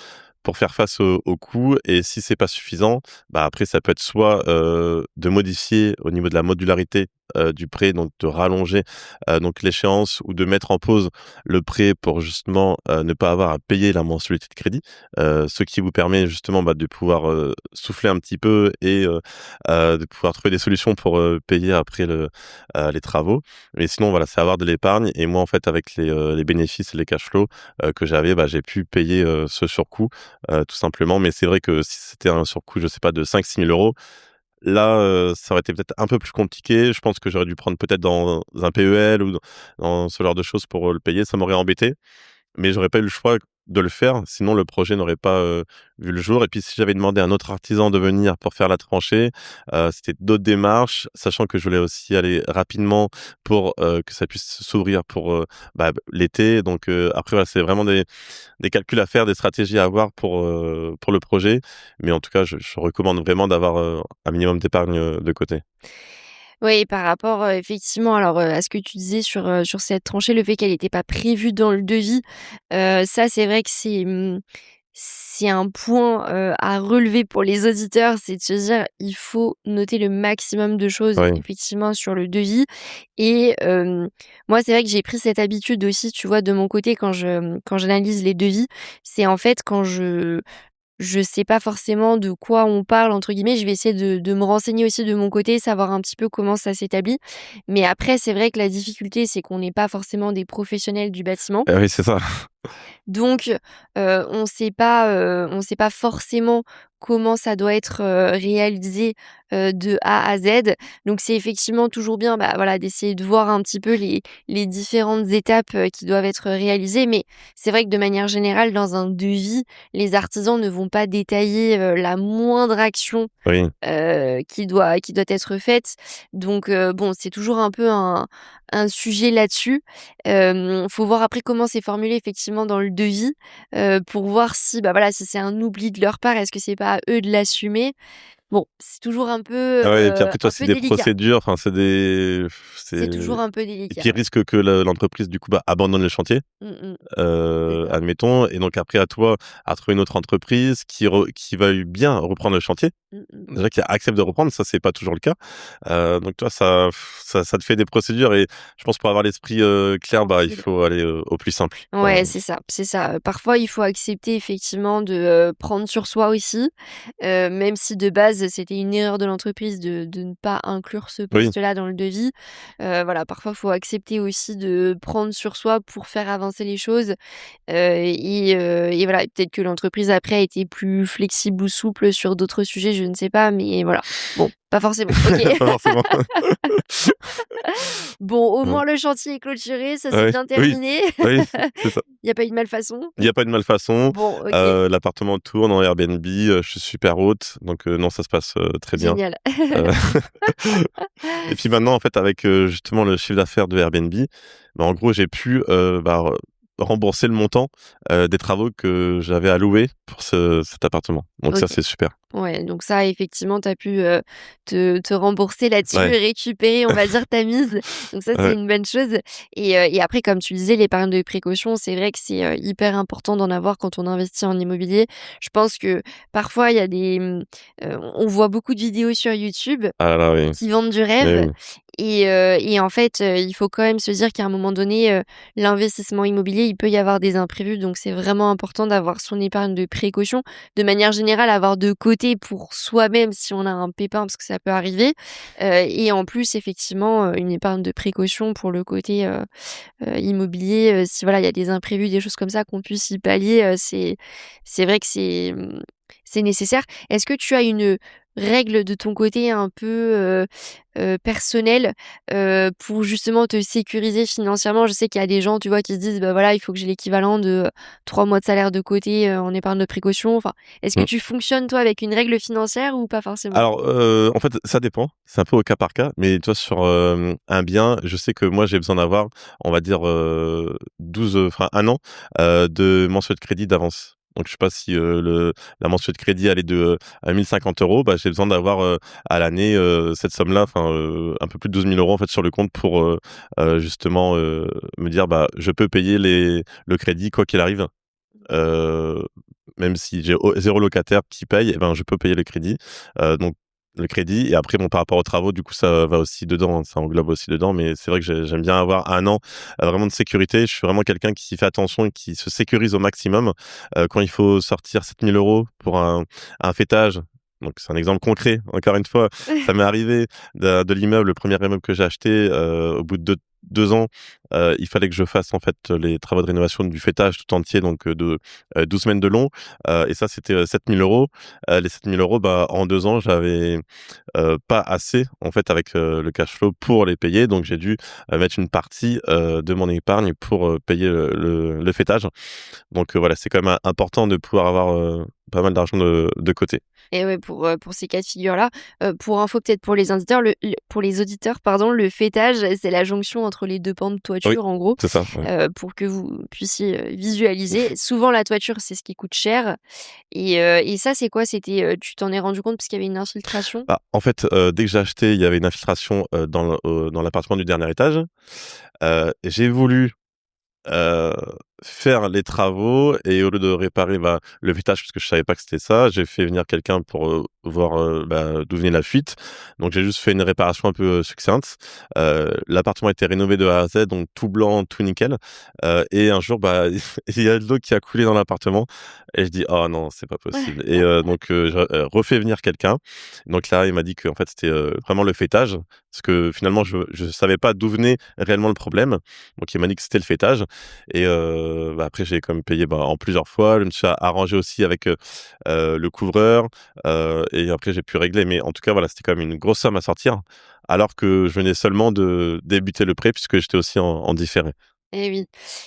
pour faire face aux coûts et si c'est pas suffisant, bah, après ça peut être soit, de modifier au niveau de la modularité, du prêt, donc de rallonger, donc l'échéance ou de mettre en pause le prêt pour justement, ne pas avoir à payer la mensualité de crédit. Ce qui vous permet justement, bah, de pouvoir, souffler un petit peu et de pouvoir trouver des solutions pour, payer après les travaux. Mais sinon voilà, c'est avoir de l'épargne et moi en fait avec les bénéfices et les cash flows, que j'avais, bah, j'ai pu payer, ce surcoût, tout simplement. Mais c'est vrai que si c'était un surcoût, je sais pas, de 5 000 6 000 €, là, ça aurait été peut-être un peu plus compliqué. Je pense que j'aurais dû prendre peut-être dans un PEL ou dans ce genre de choses pour, le payer. Ça m'aurait embêté. Mais j'aurais pas eu le choix de le faire, sinon le projet n'aurait pas, vu le jour et puis si j'avais demandé à un autre artisan de venir pour faire la tranchée, c'était d'autres démarches, sachant que je voulais aussi aller rapidement pour, que ça puisse s'ouvrir pour, bah, l'été donc après voilà, c'est vraiment des calculs à faire, des stratégies à avoir pour le projet. Mais en tout cas, je recommande vraiment d'avoir, un minimum d'épargne, de côté. Oui, par rapport, effectivement alors, à ce que tu disais sur cette tranchée, le fait qu'elle était pas prévue dans le devis, ça c'est vrai que c'est un point, à relever pour les auditeurs. C'est de se dire: «Il faut noter le maximum de choses Oui, effectivement sur le devis» et moi c'est vrai que j'ai pris cette habitude aussi, tu vois, de mon côté quand j'analyse les devis. C'est en fait quand je sais pas forcément de quoi on parle entre guillemets, je vais essayer de me renseigner aussi de mon côté, savoir un petit peu comment ça s'établit. Mais après, c'est vrai que la difficulté, c'est qu'on n'est pas forcément des professionnels du bâtiment. oui, c'est ça. Donc, on sait pas forcément comment ça doit être, réalisé, de A à Z. Donc c'est effectivement toujours bien, bah, voilà, d'essayer de voir un petit peu les différentes étapes, qui doivent être réalisées. Mais c'est vrai que de manière générale, dans un devis, les artisans ne vont pas détailler, la moindre action Oui, qui doit être faite. Donc bon, c'est toujours un peu un sujet là-dessus. Faut voir après comment c'est formulé effectivement dans le devis, pour voir si, bah, voilà, si c'est un oubli de leur part, est-ce que c'est pas à eux de l'assumer? Bon, c'est toujours ah ouais et puis après toi, un c'est peu des délicat. procédures, enfin C'est c'est toujours un peu et délicat, qui ouais. risquent que l'entreprise du coup, bah, abandonne le chantier. Mmh mh. C'est ça. Admettons et donc après à toi, à trouver une autre entreprise qui veuille bien reprendre le chantier. Mmh mh. Déjà qui accepte de reprendre, ça c'est pas toujours le cas. Donc toi ça te fait des procédures et je pense pour avoir l'esprit, clair, bah, il Tranquille. faut aller, au plus simple. Ouais, c'est ça, c'est ça. Parfois, il faut accepter effectivement de, prendre sur soi aussi, même si de base, c'était une erreur de l'entreprise de ne pas inclure ce Oui, poste-là dans le devis. Voilà, parfois, il faut accepter aussi de prendre sur soi pour faire avancer les choses, et voilà, peut-être que l'entreprise après a été plus flexible ou souple sur d'autres sujets, je ne sais pas, mais voilà. Bon, pas forcément. OK. pas forcément. Bon, au Non. moins le chantier est clôturé, ça s'est Oui, bien oui, terminé. oui, c'est ça. Il y a pas eu de malfaçon? Il y a pas de malfaçon, Bon, OK, l'appartement tourne en Airbnb, je suis super hôte, donc non, ça se passe, très bien. génial. Heu et puis maintenant, en fait, avec, justement le chiffre d'affaires de Airbnb, bah, en gros, j'ai pu, bah, rembourser le montant, des travaux que j'avais à louer pour cet appartement. Donc ça, OK. c'est super. Ouais, donc ça, effectivement, tu as pu, te rembourser là-dessus Ouais, et récupérer, on va dire, ta mise. Donc ça, c'est ouais. une bonne chose et après, comme tu disais, l'épargne de précaution, c'est vrai que c'est, hyper important d'en avoir quand on investit en immobilier. Je pense que parfois, il y a on voit beaucoup de vidéos sur YouTube Ah là, oui, qui vendent du mais rêve oui. et en fait, il faut quand même se dire qu'à un moment donné, l'investissement immobilier, il peut y avoir des imprévus, donc c'est vraiment important d'avoir son épargne de précaution. De manière générale, avoir de côté pour soi-même si on a un pépin, parce que ça peut arriver, et en plus effectivement, une épargne de précaution pour le côté, immobilier, si voilà, il y a des imprévus, des choses comme ça, qu'on puisse y pallier, c'est vrai que c'est nécessaire. Est-ce que tu as une règle de ton côté un peu, personnelle, pour justement te sécuriser financièrement? Je sais qu'il y a des gens, tu vois, qui se disent: «Bah, voilà, il faut que j'ai l'équivalent de, 3 mois de salaire de côté, en épargne de précaution». Enfin, est-ce que Mmh. tu fonctionnes toi avec une règle financière ou pas forcément? Alors, en fait, ça dépend, c'est un peu au cas par cas, mais tu vois sur, un bien, je sais que moi j'ai besoin d'avoir, on va dire, 12, enfin 1 an, de mensuel de crédit d'avance. Donc je sais pas si, le la mensuelle de crédit elle est de, 1 050 €, bah, j'ai besoin d'avoir, à l'année, cette somme-là, enfin, un peu plus de 12 000 € en fait sur le compte pour, justement, me dire: «Bah, je peux payer le crédit quoi qu'il arrive». Heu, Même si j'ai 0 locataire qui paye et ben, je peux payer le crédit. Donc le crédit et après bon, par rapport aux travaux, du coup, ça va aussi dedans, hein, ça englobe aussi dedans. Mais c'est vrai que j'aime bien avoir 1 an, vraiment de sécurité. Je suis vraiment quelqu'un qui fait attention et qui se sécurise au maximum. Quand il faut sortir 7 000 € pour un fêtage, donc c'est un exemple concret, encore une fois, ça m'est arrivé de l'immeuble, le premier immeuble que j'ai acheté, au bout de 2 ans, il fallait que je fasse en fait les travaux de rénovation du fêtage tout entier, donc de 12 semaines de long, et ça c'était, 7 000 €. Les 7 000 €, bah, en 2 ans, j'avais, pas assez en fait avec, le cash flow pour les payer, donc j'ai dû, mettre une partie, de mon épargne pour, payer, le fêtage. Donc voilà, c'est quand même important de pouvoir avoir, pas mal d'argent de côté. Et ouais, pour ces cas de figure-là, pour info peut-être pour les auditeurs, pour les auditeurs, pardon, le faîtage, c'est la jonction entre les 2 pans de Oui, toiture, en gros, c'est ça, ouais. pour que vous puissiez, visualiser. Souvent, la toiture, c'est ce qui coûte cher et ça, c'est quoi? C'était, tu t'en es rendu compte parce qu'il y avait une infiltration? Bah, en fait, dès que j'ai acheté, il y avait une infiltration, dans l'appartement du dernier étage. J'ai voulu Heu, faire les travaux et au lieu de réparer, bah, le vitrage parce que je savais pas que c'était ça, j'ai fait venir quelqu'un pour, voir, bah, d'où venait la fuite. Donc j'ai juste fait une réparation un peu, succincte. L'appartement a été rénové de A à Z, donc tout blanc, tout nickel. Et un jour, bah, il y a de l'eau qui a coulé dans l'appartement et je dis: «Oh non, c'est pas possible», et donc je refais venir quelqu'un. Donc là, il m'a dit qu'en fait, c'était, vraiment le faitage parce que finalement je savais pas d'où venait réellement le problème. Donc il m'a dit que c'était le faitage. Et bah, après j'ai quand même payé, bah, en plusieurs fois. Je me suis arrangé aussi avec, le couvreur, et après j'ai pu régler. Mais en tout cas, voilà, c'était quand même une grosse somme à sortir, alors que je venais seulement de débuter le prêt puisque j'étais aussi en différé. Et oui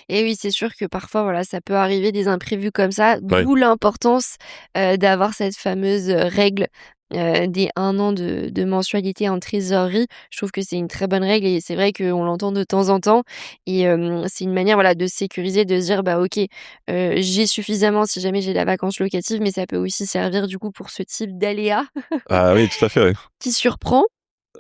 et oui, c'est sûr que parfois, voilà, ça peut arriver des imprévus comme ça, Ouais. d'où l'importance, d'avoir cette fameuse, règle, des 1 an de mensualité en trésorerie. Je trouve que c'est une très bonne règle et c'est vrai qu'on l'entend de temps en temps et c'est une manière, voilà, de sécuriser, de se dire: «Bah, OK, j'ai suffisamment si jamais j'ai la vacance locative», mais ça peut aussi servir, du coup, pour ce type d'aléa Ah oui, tout à fait, ouais. qui surprend.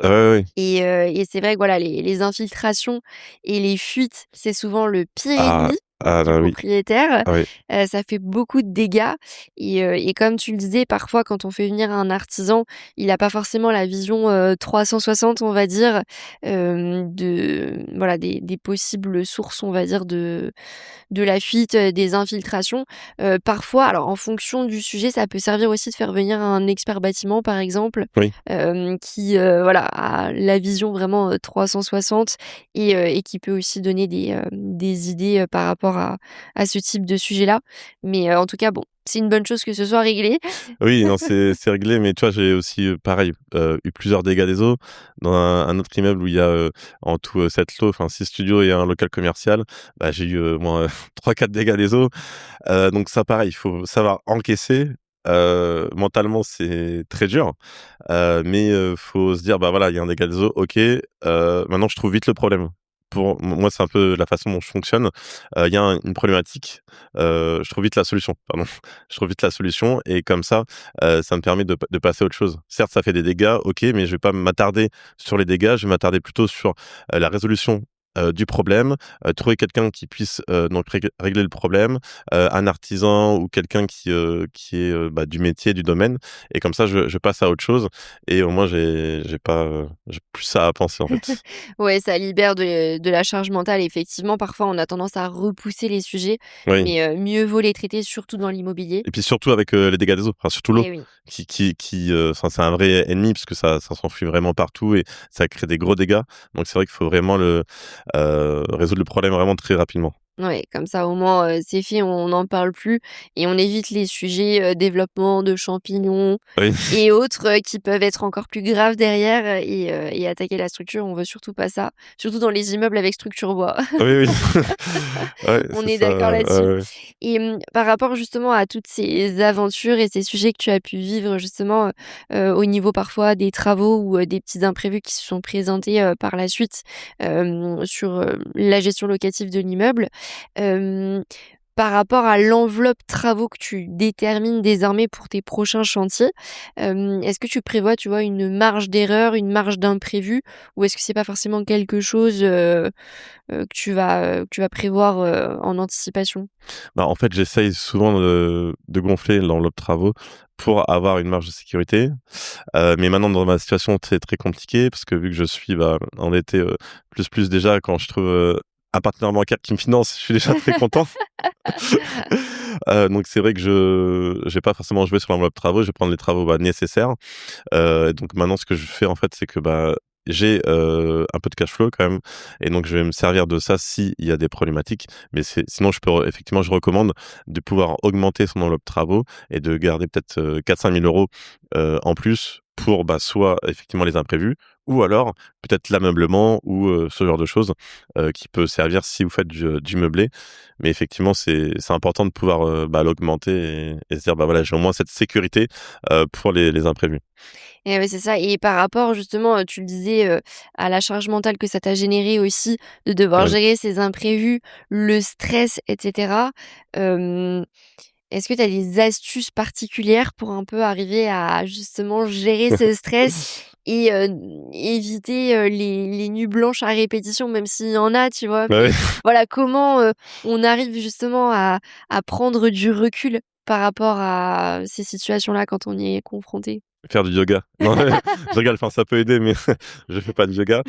Ouais, ouais, ouais. Et c'est vrai que voilà, les infiltrations et les fuites, c'est souvent le pire Ah, ennemi ah du là oui, propriétaire. ah oui. Ça fait beaucoup de dégâts et comme tu le disais, parfois quand on fait venir un artisan, il a pas forcément la vision, 360 on va dire, de voilà des possibles sources on va dire de la fuite, des infiltrations. Parfois alors en fonction du sujet, ça peut servir aussi de faire venir un expert bâtiment par exemple, Oui. qui, voilà, a la vision vraiment, 360 et qui peut aussi donner des idées, par rapport à ce type de sujet-là. Mais, en tout cas, bon, c'est une bonne chose que ce soit réglé. Oui, non, c'est réglé, mais tu vois, j'ai aussi, pareil, eu plusieurs dégâts des eaux dans un autre immeuble où il y a, en tout, 7 lots, enfin 6 studios et un local commercial. Bah, j'ai eu, moi, 3-4 dégâts des eaux. Donc ça, pareil, il faut savoir encaisser. Mentalement, c'est très dur, mais faut se dire: «Bah, voilà, il y a un dégât des eaux, OK, maintenant je trouve vite le problème». pour moi, c'est un peu la façon dont je fonctionne. Il y a une problématique, je trouve vite la solution, pardon. Je trouve vite la solution et comme ça me permet de passer à autre chose. Certes, ça fait des dégâts, OK, mais je vais pas m'attarder sur les dégâts, je vais m'attarder plutôt sur, la résolution, du problème, trouver quelqu'un qui puisse, donc régler le problème, un artisan ou quelqu'un qui est, du métier, du domaine et comme ça je passe à autre chose et au moins j'ai pas, j'ai plus ça à penser, en fait. Ouais, ça libère de la charge mentale. Effectivement, parfois, on a tendance à repousser les sujets, Oui. mais mieux vaut les traiter, surtout dans l'immobilier. Et puis surtout avec, les dégâts des eaux, enfin surtout l'eau Eh oui. enfin c'est un vrai ennemi parce que ça s'enfuit vraiment partout et ça crée des gros dégâts. Donc c'est vrai qu'il faut vraiment résoudre le problème vraiment très rapidement. Ouais, comme ça, au moins, c'est fait, on n'en parle plus et on évite les sujets, développement de champignons Oui, et autres, qui peuvent être encore plus graves derrière, et attaquer la structure. On veut surtout pas ça, surtout dans les immeubles avec structure bois. oui, oui. Ouais, On c'est est ça, d'accord ouais, là-dessus. ouais. Et par rapport justement à toutes ces aventures et ces sujets que tu as pu vivre justement, au niveau parfois des travaux ou, des petits imprévus qui se sont présentés, par la suite, sur, la gestion locative de l'immeuble, hem, par rapport à l'enveloppe travaux que tu détermines désormais pour tes prochains chantiers, est-ce que tu prévois, tu vois, une marge d'erreur, une marge d'imprévu? Ou est-ce que c'est pas forcément quelque chose, que tu vas prévoir, en anticipation? Bah, en fait, j'essaye souvent de gonfler l'enveloppe travaux pour avoir une marge de sécurité. Mais maintenant dans ma situation, c'est très compliqué parce que vu que je suis, endetté, plus déjà quand je trouve, un partenaire bancaire qui me finance, je suis déjà très content. Donc c'est vrai que je vais pas forcément jouer sur l'enveloppe travaux, je vais prendre les travaux, nécessaires. Donc maintenant ce que je fais en fait, c'est que, j'ai, un peu de cash flow quand même et donc je vais me servir de ça s'il y a des problématiques. Mais sinon effectivement, je recommande de pouvoir augmenter son enveloppe travaux et de garder peut-être, 4 000 à 5 000 € en plus pour, soit effectivement les imprévus ou alors peut-être l'ameublement ou, ce genre de choses, qui peut servir si vous faites du meublé. Mais effectivement, c'est important de pouvoir, l'augmenter et se dire: «Voilà, j'ai au moins cette sécurité, pour les imprévus». Et ouais, c'est ça. Et par rapport justement, tu le disais, à la charge mentale que ça t'a généré aussi de devoir Oui. gérer ces imprévus, le stress et cetera, hem, est-ce que tu as des astuces particulières pour un peu arriver à justement gérer ce stress et éviter, les nuits blanches à répétition, même s'il y en a, tu vois? Bah, Mais oui. voilà, comment, on arrive justement à prendre du recul par rapport à ces situations-là quand on y est confronté? Faire du yoga. Non, je rigole, enfin ça peut aider, mais je fais pas de yoga.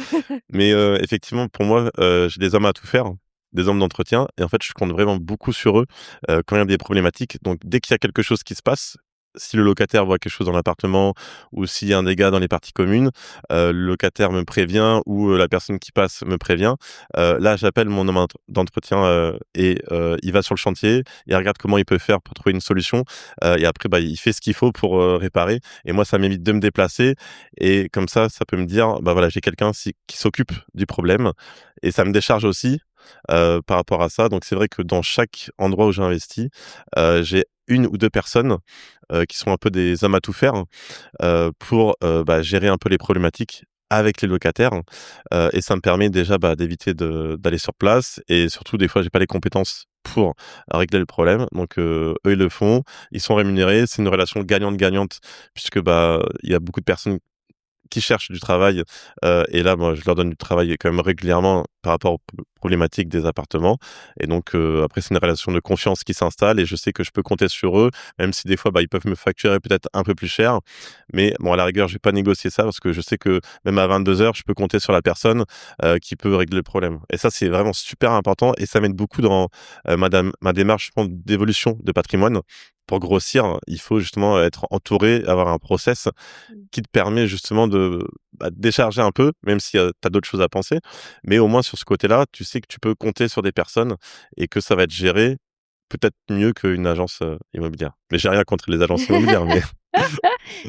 Mais effectivement, pour moi, j'ai des hommes à tout faire, des hommes d'entretien et en fait, je compte vraiment beaucoup sur eux, quand il y a des problématiques. Donc dès qu'il y a quelque chose qui se passe, si le locataire voit quelque chose dans l'appartement ou s'il y a un dégât dans les parties communes, le locataire me prévient ou la personne qui passe me prévient. Là, j'appelle mon homme d'entretien, et il va sur le chantier, il regarde comment il peut faire pour trouver une solution, et après, il fait ce qu'il faut pour, réparer et moi, ça m'évite de me déplacer et comme ça peut me dire: voilà, j'ai quelqu'un qui s'occupe du problème et ça me décharge aussi, par rapport à ça. Donc c'est vrai que dans chaque endroit où j'ai investi, j'ai une ou 2 personnes, qui sont un peu des hommes à tout faire, pour, gérer un peu les problématiques avec les locataires, et ça me permet déjà, d'éviter d'aller sur place et surtout des fois j'ai pas les compétences pour régler le problème donc eux ils le font, ils sont rémunérés, c'est une relation gagnante-gagnante puisque, il y a beaucoup de personnes qui cherchent du travail, et là, moi, je leur donne du travail quand même régulièrement par rapport aux problématiques des appartements et donc après c'est une relation de confiance qui s'installe et je sais que je peux compter sur eux, même si des fois, ils peuvent me facturer peut-être un peu plus cher. Mais bon, à la rigueur, je vais pas négocier ça parce que je sais que même à 22 heures, je peux compter sur la personne, qui peut régler le problème et ça, c'est vraiment super important et ça m'aide beaucoup dans, ma démarche, je pense, d'évolution de patrimoine. Pour grossir, il faut justement être entouré, avoir un process Mmh. qui te permet justement de, décharger un peu, même si, tu as d'autres choses à penser. Mais au moins sur ce côté-là, tu sais que tu peux compter sur des personnes et que ça va être géré peut-être mieux qu'une agence, immobilière. Mais j'ai rien contre les agences immobilières, mais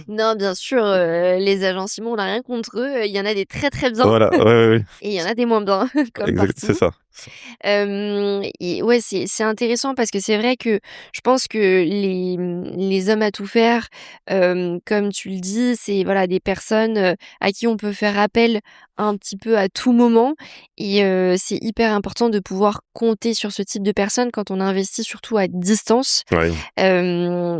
Non, bien sûr, les agents Simon, on n'a rien contre eux, il y en a des très, très bien Voilà, ouais, ouais, ouais. et il y en a des moins bien, comme C'est partout. ça, c'est ça. Et ouais, c'est intéressant parce que c'est vrai que je pense que les hommes à tout faire, comme tu le dis, c'est voilà des personnes, à qui on peut faire appel un petit peu à tout moment et c'est hyper important de pouvoir compter sur ce type de personnes quand on investit surtout à distance. Ouais. Hem,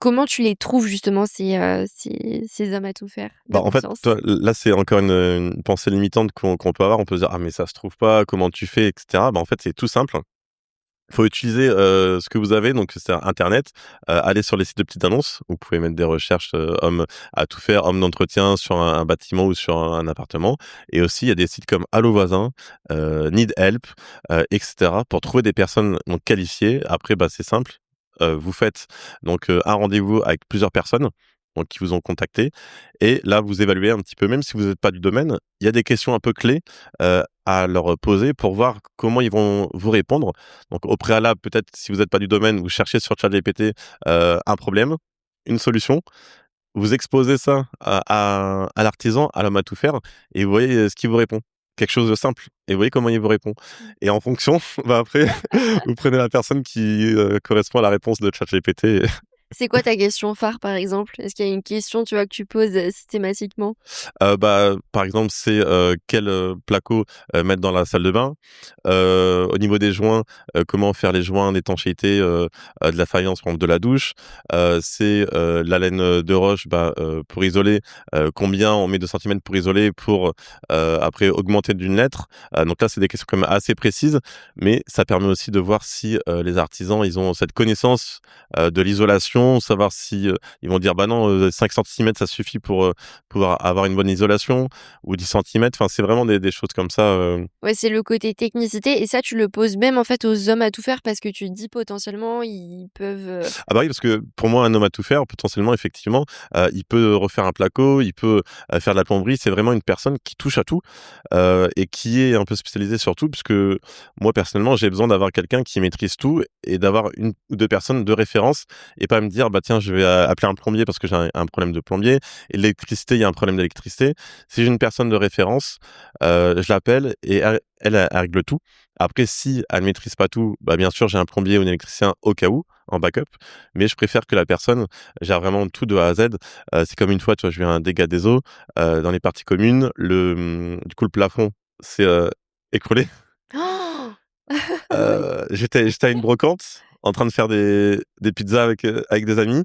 Comment tu les trouves justement ces hommes à tout faire de Bah, en fait, confiance? toi, là, c'est encore une pensée limitante qu'on peut avoir. On peut se dire: «Ah mais ça se trouve pas, comment tu fais?» et cetera. Bah, en fait, c'est tout simple. Il faut utiliser, ce que vous avez, donc c'est internet, aller sur les sites de petites annonces. Vous pouvez mettre des recherches, hommes à tout faire, hommes d'entretien sur un bâtiment ou sur un appartement et aussi il y a des sites comme Allo Voisins, Need Help, et cetera pour trouver des personnes donc qualifiées. Après, bah, c'est simple, vous faites donc, un rendez-vous avec plusieurs personnes, donc qui vous ont contacté et là, vous évaluez un petit peu, même si vous n'êtes pas du domaine, il y a des questions un peu clés, à leur poser pour voir comment ils vont vous répondre. Donc au préalable, peut-être si vous n'êtes pas du domaine, vous cherchez sur ChatGPT, un problème, une solution, vous exposez ça à l'artisan, à l'homme à tout faire et vous voyez, ce qu'il vous répond. Quelque chose de simple et vous voyez comment il vous répond Mmh. et en fonction, bah, après vous prenez la personne qui, correspond à la réponse de ChatGPT. C'est quoi ta question phare, par exemple? Est-ce qu'il y a une question, tu vois, que tu poses, systématiquement? Bah, par exemple, c'est, quel, placo, mettre dans la salle de bain. Au niveau des joints, comment faire les joints d'étanchéité, de la faïence, par exemple, de la douche. C'est, la laine, de roche, bah, pour isoler, combien on met de centimètres pour isoler pour, après augmenter d'une lettre. Donc là, c'est des questions quand même assez précises, mais ça permet aussi de voir si, les artisans, ils ont cette connaissance, de l'isolation, savoir si, ils vont dire: «Bah non, 5 centimètres, ça suffit pour pouvoir avoir une bonne isolation ou 10 centimètres». Enfin, c'est vraiment des choses comme ça, Ouais, c'est le côté technicité et ça, tu le poses même, en fait, aux hommes à tout faire parce que tu te dis potentiellement ils peuvent, ah bah oui, parce que pour moi, un homme à tout faire, potentiellement, effectivement, il peut refaire un placo, il peut, faire de la plomberie. C'est vraiment une personne qui touche à tout, et qui est un peu spécialisée sur tout. Puisque moi, personnellement, j'ai besoin d'avoir quelqu'un qui maîtrise tout et d'avoir une ou 2 personnes de référence et pas me dire: «Bah tiens, je vais, appeler un plombier parce que j'ai un problème de plombier. L'électricité, il y a un problème d'électricité». Si j'ai une personne de référence, je l'appelle et elle règle tout. Après, si elle maîtrise pas tout, bah, bien sûr, j'ai un plombier ou un électricien au cas où, en backup, mais je préfère que la personne gère vraiment tout de A à Z. C'est comme une fois, tu vois, j'ai eu un dégât des eaux, dans les parties communes. Du coup, le plafond s'est, écroulé. Oui. J'étais à une brocante, en train de faire des pizzas avec des amis.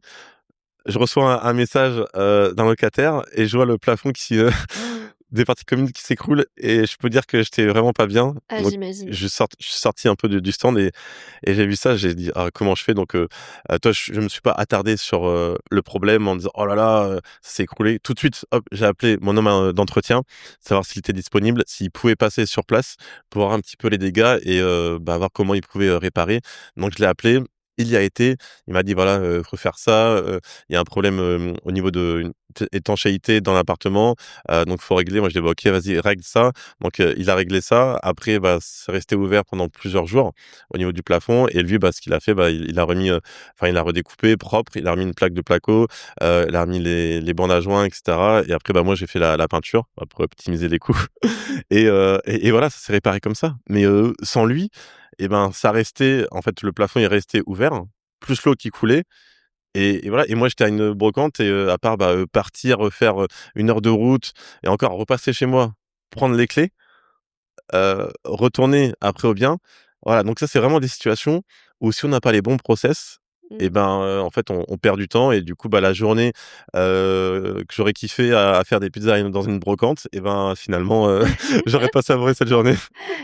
Je reçois un message, d'un locataire et je vois le plafond qui, des parties communes qui s'écroulent et je peux dire que j'étais vraiment pas bien. Ah, Donc j'imagine. je suis sorti un peu du stand et j'ai vu ça, j'ai dit: «Ah, comment je fais?» Donc toi, je me suis pas attardé sur, le problème en disant: «Oh là là, ça s'est écroulé». Tout de suite, hop, j'ai appelé mon homme, d'entretien, savoir s'il était disponible, s'il pouvait passer sur place pour voir un petit peu les dégâts et bah, voir comment il pouvait, réparer. Donc je l'ai appelé, il y a été, il m'a dit: «Voilà, faut faire ça, il y a un problème, au niveau de une étanchéité dans l'appartement, donc faut régler». Moi, je dis: «Bah, OK, vas-y, règle ça». Donc il a réglé ça. Après, bah, c'est resté ouvert pendant plusieurs jours au niveau du plafond et lui, bah, ce qu'il a fait, bah, il a remis, enfin, il a redécoupé propre, il a remis une plaque de placo, il a remis les bandes à joints et cetera et après, bah, moi, j'ai fait la peinture, bah, pour optimiser les coûts et voilà, ça s'est réparé comme ça. Mais sans lui et ben, ça restait en fait, le plafond est resté ouvert, plus l'eau qui coulait et voilà et moi, j'étais à une brocante et à part, bah, partir, faire, 1 heure de route et encore repasser chez moi, prendre les clés, retourner après au bien. Voilà, donc ça, c'est vraiment des situations où si on n'a pas les bons process et Mmh. ben, en fait, on perd du temps et du coup, bah, la journée, que j'aurais kiffé à faire des pizzas dans une brocante et ben, finalement, j'aurais pas savouré cette journée.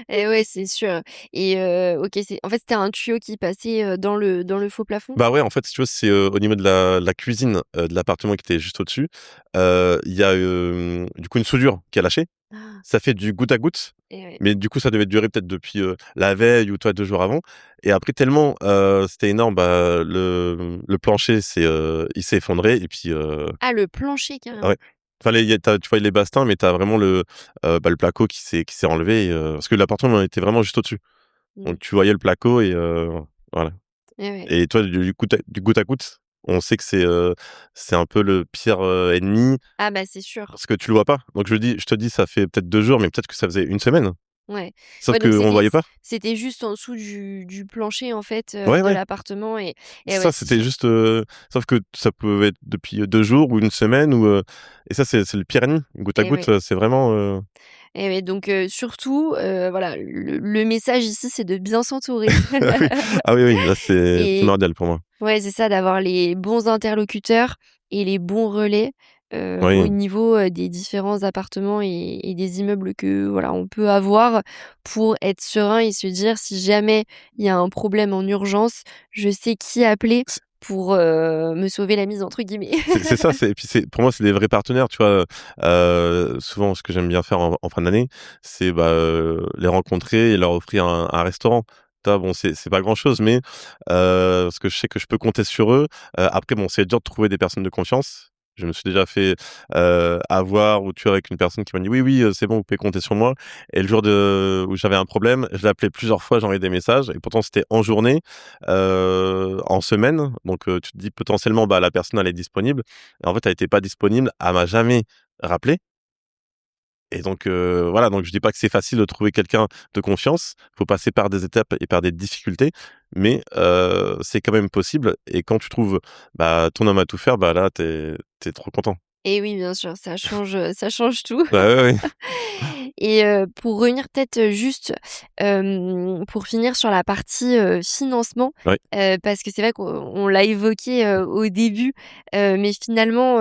Et ouais, c'est sûr et OK, c'est en fait, c'était un tuyau qui passait, dans le faux plafond? Bah, ouais, en fait, si tu veux, c'est, au niveau de la cuisine, de l'appartement qui était juste au-dessus, il y a, du coup, une soudure qui a lâché. Ah Ça fait du goutte à goutte, et ouais. mais du coup, ça devait durer peut-être depuis, la veille ou toi 2 jours avant et après tellement, c'était énorme, bah, le plancher il s'est effondré et puis, Ah, le plancher carrément? ouais. Enfin, les il y a tu vois les bastins, mais tu as vraiment bah, le placo qui s'est enlevé et parce que l'appartement était vraiment juste au-dessus. Mmh. Donc tu voyais le placo et voilà Et ouais. et toi, du goutte à goutte? On sait que c'est un peu le pire, ennemi Ah bah, c'est sûr. parce que tu le vois pas. Donc je te dis ça fait peut-être 2 jours, mais peut-être que ça faisait une semaine. Ouais. Sauf Ouais, donc qu'on le voyait pas. c'était juste en dessous du plancher, en fait, Ouais, de ouais, l'appartement et ça ouais, c'est c'était sûr. juste, sauf que ça pouvait être depuis, 2 jours ou une semaine ou, et ça c'est le pire ennemi. Goutte à Et goutte, ouais. c'est vraiment, Et ouais, donc surtout, voilà, le message ici, c'est de bien s'entourer ah oui, ah oui, oui, là c'est et primordial pour moi. ouais, c'est ça, d'avoir les bons interlocuteurs et les bons relais, au Oui. niveau, des différents appartements et des immeubles que, voilà, on peut avoir pour être serein et se dire: «Si jamais il y a un problème en urgence, je sais qui appeler pour, me sauver la mise» entre guillemets. C'est ça, c'est et puis c'est pour moi, c'est des vrais partenaires, tu vois? Souvent, ce que j'aime bien faire en fin d'année, c'est, bah, les rencontrer et leur offrir un restaurant. Tu vois? Bon, c'est pas grand-chose, mais parce que je sais que je peux compter sur eux. Après bon, c'est dur de trouver des personnes de confiance. Je me suis déjà fait, avoir ou tu vois, avec une personne qui m'a dit: «Oui, oui, c'est bon, vous pouvez compter sur moi» et le jour où j'avais un problème, je l'ai appelé plusieurs fois, j'ai envoyé des messages et pourtant c'était en journée, en semaine. Donc tu te dis potentiellement, bah, la personne elle est disponible et en fait elle était pas disponible, elle m'a jamais rappelé et donc voilà, donc je dis pas que c'est facile de trouver quelqu'un de confiance. Faut passer par des étapes et par des difficultés, mais c'est quand même possible et quand tu trouves, bah, ton homme à tout faire, bah, là tu es trop content. Et oui, bien sûr, ça change tout. Bah, ouais, ouais. Et pour revenir peut-être, juste, pour finir sur la partie, financement, Ouais. parce que c'est vrai qu'on l'a évoqué, au début, mais finalement,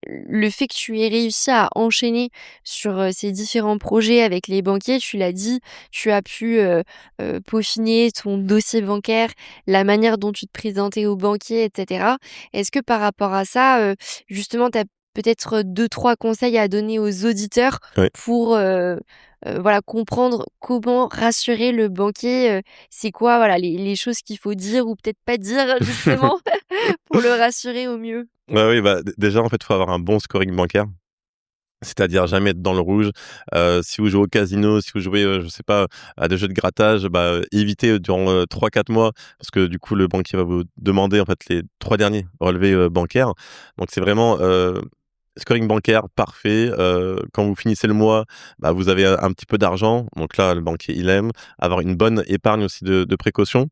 le fait que tu aies réussi à enchaîner sur, ces différents projets avec les banquiers, tu l'as dit, tu as pu, peaufiner ton dossier bancaire, la manière dont tu te présentais aux banquiers et cetera. Est-ce que par rapport à ça, justement, tu as peut-être, 2-3 conseils à donner aux auditeurs Ouais. pour, voilà, comprendre comment rassurer le banquier, c'est quoi, voilà, les choses qu'il faut dire ou peut-être pas dire justement pour le rassurer au mieux? Ouais, oui, bah, déjà en fait, faut avoir un bon scoring bancaire. C'est-à-dire jamais être dans le rouge. Si vous jouez au casino, si vous jouez, je sais pas, à des jeux de grattage, bah, évitez, durant, 3-4 mois parce que du coup, le banquier va vous demander, en fait, les 3 derniers relevés, bancaires. Donc c'est vraiment, scoring bancaire parfait. Quand vous finissez le mois, bah, vous avez un petit peu d'argent. Donc là, le banquier, il aime. Avoir une bonne épargne aussi de précaution.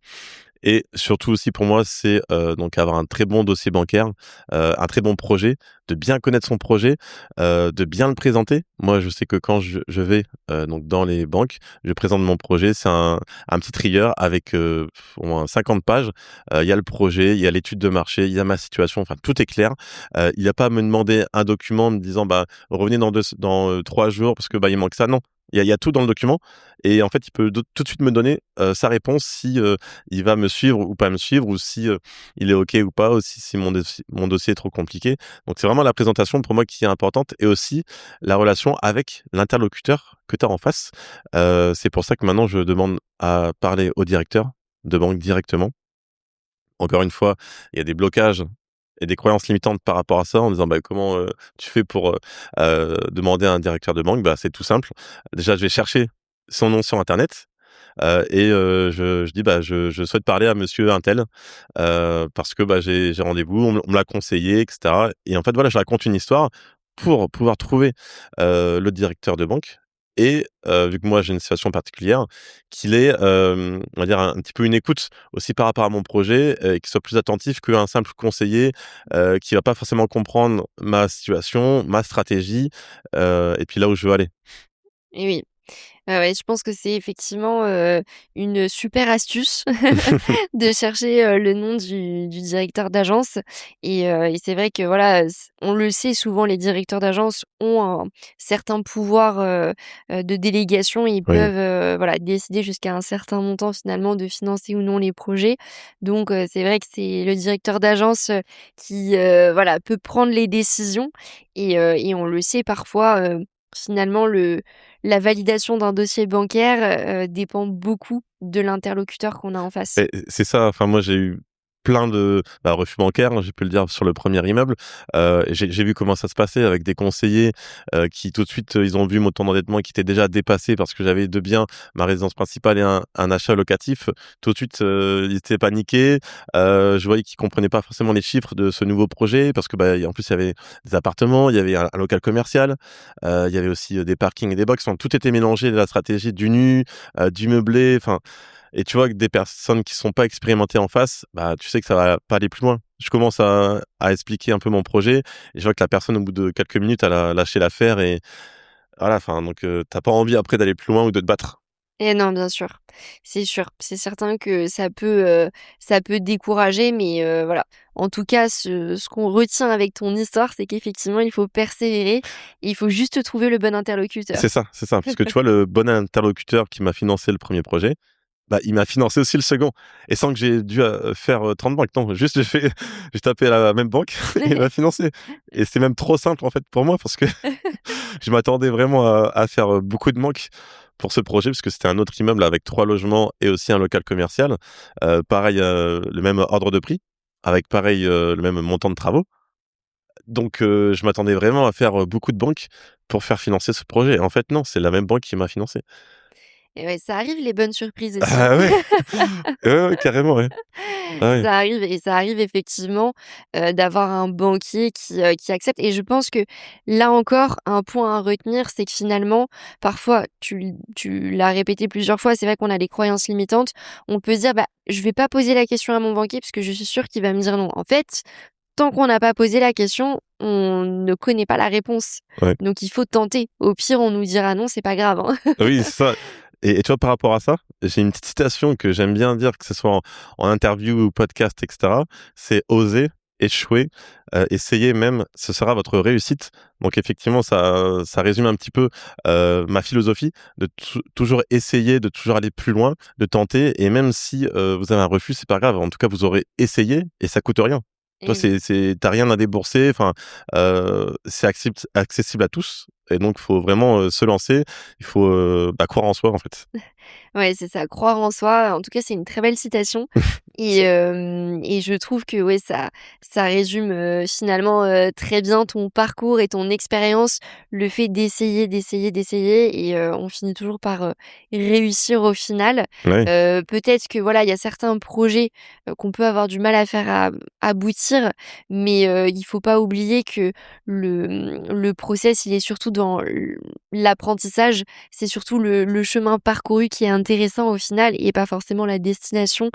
Et surtout aussi pour moi, c'est, donc avoir un très bon dossier bancaire, un très bon projet, de bien connaître son projet, de bien le présenter. Moi, je sais que quand je vais, donc dans les banques, je présente mon projet, c'est un petit trieur avec, au moins 50 pages. Il y a le projet, il y a l'étude de marché, il y a ma situation, enfin tout est clair. Il y a pas à me demander un document me disant: «Bah, revenez dans 3 jours parce que, bah, il manque ça». Non, il y a tout dans le document et en fait, il peut tout de suite me donner, sa réponse si, il va me suivre ou pas me suivre ou si, il est OK ou pas, aussi si mon dossier est trop compliqué. Donc c'est vraiment la présentation pour moi qui est importante et aussi la relation avec l'interlocuteur que tu as en face. C'est pour ça que maintenant je demande à parler au directeur de banque directement. Encore une fois, il y a des blocages et des croyances limitantes par rapport à ça en disant: «Bah, comment, tu fais pour, demander à un directeur de banque?» Bah, c'est tout simple. Déjà, je vais chercher son nom sur internet. Et je dis: «Bah, je souhaite parler à monsieur untel, parce que, bah, j'ai rendez-vous, on me l'a conseillé et cetera» et en fait, voilà, je raconte une histoire pour pouvoir trouver, le directeur de banque et vu que moi j'ai une situation particulière, qu'il ait, on va dire un petit peu une écoute aussi par rapport à mon projet, et qu'il soit plus attentif qu'un simple conseiller, qui va pas forcément comprendre ma situation, ma stratégie, et puis là où je veux aller. Et oui. Ouais, je pense que c'est effectivement, une super astuce de chercher, le nom du directeur d'agence et c'est vrai que voilà, on le sait souvent les directeurs d'agence ont un certain pouvoir, de délégation. Ils Oui. peuvent, voilà, décider jusqu'à un certain montant finalement de financer ou non les projets. Donc c'est vrai que c'est le directeur d'agence, qui, voilà, peut prendre les décisions et on le sait parfois, finalement la validation d'un dossier bancaire, dépend beaucoup de l'interlocuteur qu'on a en face. C'est ça, enfin moi j'ai eu plein de refus bancaires, hein, j'ai pu le dire sur le premier immeuble. Et j'ai vu comment ça se passait avec des conseillers qui tout de suite, ils ont vu mon taux d'endettement qui était déjà dépassé parce que j'avais 2 biens, ma résidence principale et un achat locatif. Tout de suite, ils étaient paniqués. Je voyais qu'ils comprenaient pas forcément les chiffres de ce nouveau projet parce que, en plus, il y avait des appartements, il y avait un local commercial, il y avait aussi, des parkings et des box. Enfin, tout était mélangé, la stratégie du nu, du meublé, enfin. Et tu vois que des personnes qui sont pas expérimentées en face, tu sais que ça va pas aller plus loin. Je commence à expliquer un peu mon projet et je vois que la personne, au bout de quelques minutes, elle a lâché l'affaire et voilà, enfin donc tu pas envie après d'aller plus loin ou de te battre. Et non, bien sûr, c'est sûr. C'est certain que ça peut décourager, mais voilà. En tout cas, ce qu'on retient avec ton histoire, c'est qu'effectivement, il faut persévérer, il faut juste trouver le bon interlocuteur. C'est ça, parce que tu vois, le bon interlocuteur qui m'a financé le premier projet, il m'a financé aussi le second et sans que j'ai dû, faire, 30 banques. Non, juste j'ai tapé à la même banque et il m'a financé et c'est même trop simple, en fait, pour moi parce que je m'attendais vraiment à faire, beaucoup de manques pour ce projet, parce que c'était un autre immeuble avec 3 logements et aussi un local commercial. Pareil, le même ordre de prix, avec pareil, le même montant de travaux. Donc je m'attendais vraiment à faire, beaucoup de banques pour faire financer ce projet. En fait, non, c'est la même banque qui m'a financé. Et ouais, ça arrive les bonnes surprises aussi, hein. Ah ouais! Ouais, ouais, carrément, ouais. Ah ouais. Ça arrive et ça arrive effectivement, d'avoir un banquier qui accepte et je pense que là encore, un point à retenir, c'est que finalement, parfois, tu l'as répété plusieurs fois, c'est vrai qu'on a des croyances limitantes. On peut se dire: «Bah, je vais pas poser la question à mon banquier parce que je suis sûre qu'il va me dire non». En fait, tant qu'on n'a pas posé la question, on ne connaît pas la réponse. Ouais. Donc il faut tenter. Au pire, on nous dira non, c'est pas grave, hein. Oui, c'est ça. Et tu vois, par rapport à ça, j'ai une petite citation que j'aime bien dire, que ce soit en interview ou podcast, et cetera. C'est: «Oser, échouer, essayer même, ce sera votre réussite». Donc effectivement, ça résume un petit peu, ma philosophie de toujours essayer, de toujours aller plus loin, de tenter et même si, vous avez un refus, c'est pas grave. En tout cas, vous aurez essayé et ça coûte rien. Toi, Et oui. tu rien à débourser, enfin, c'est accessible à tous et donc faut vraiment, se lancer. Il faut, croire en soi, en fait. Ouais, c'est ça, croire en soi. En tout cas, c'est une très belle citation et je trouve que, ouais, ça résume, finalement, très bien ton parcours et ton expérience. Le fait d'essayer, d'essayer, d'essayer et on finit toujours par, réussir au final. Oui, Peut-être que, voilà, il y a certains projets, qu'on peut avoir du mal à faire aboutir, mais il faut pas oublier que le process, il est surtout dans l'apprentissage. C'est surtout le chemin parcouru qui est intéressant au final et pas forcément la destination,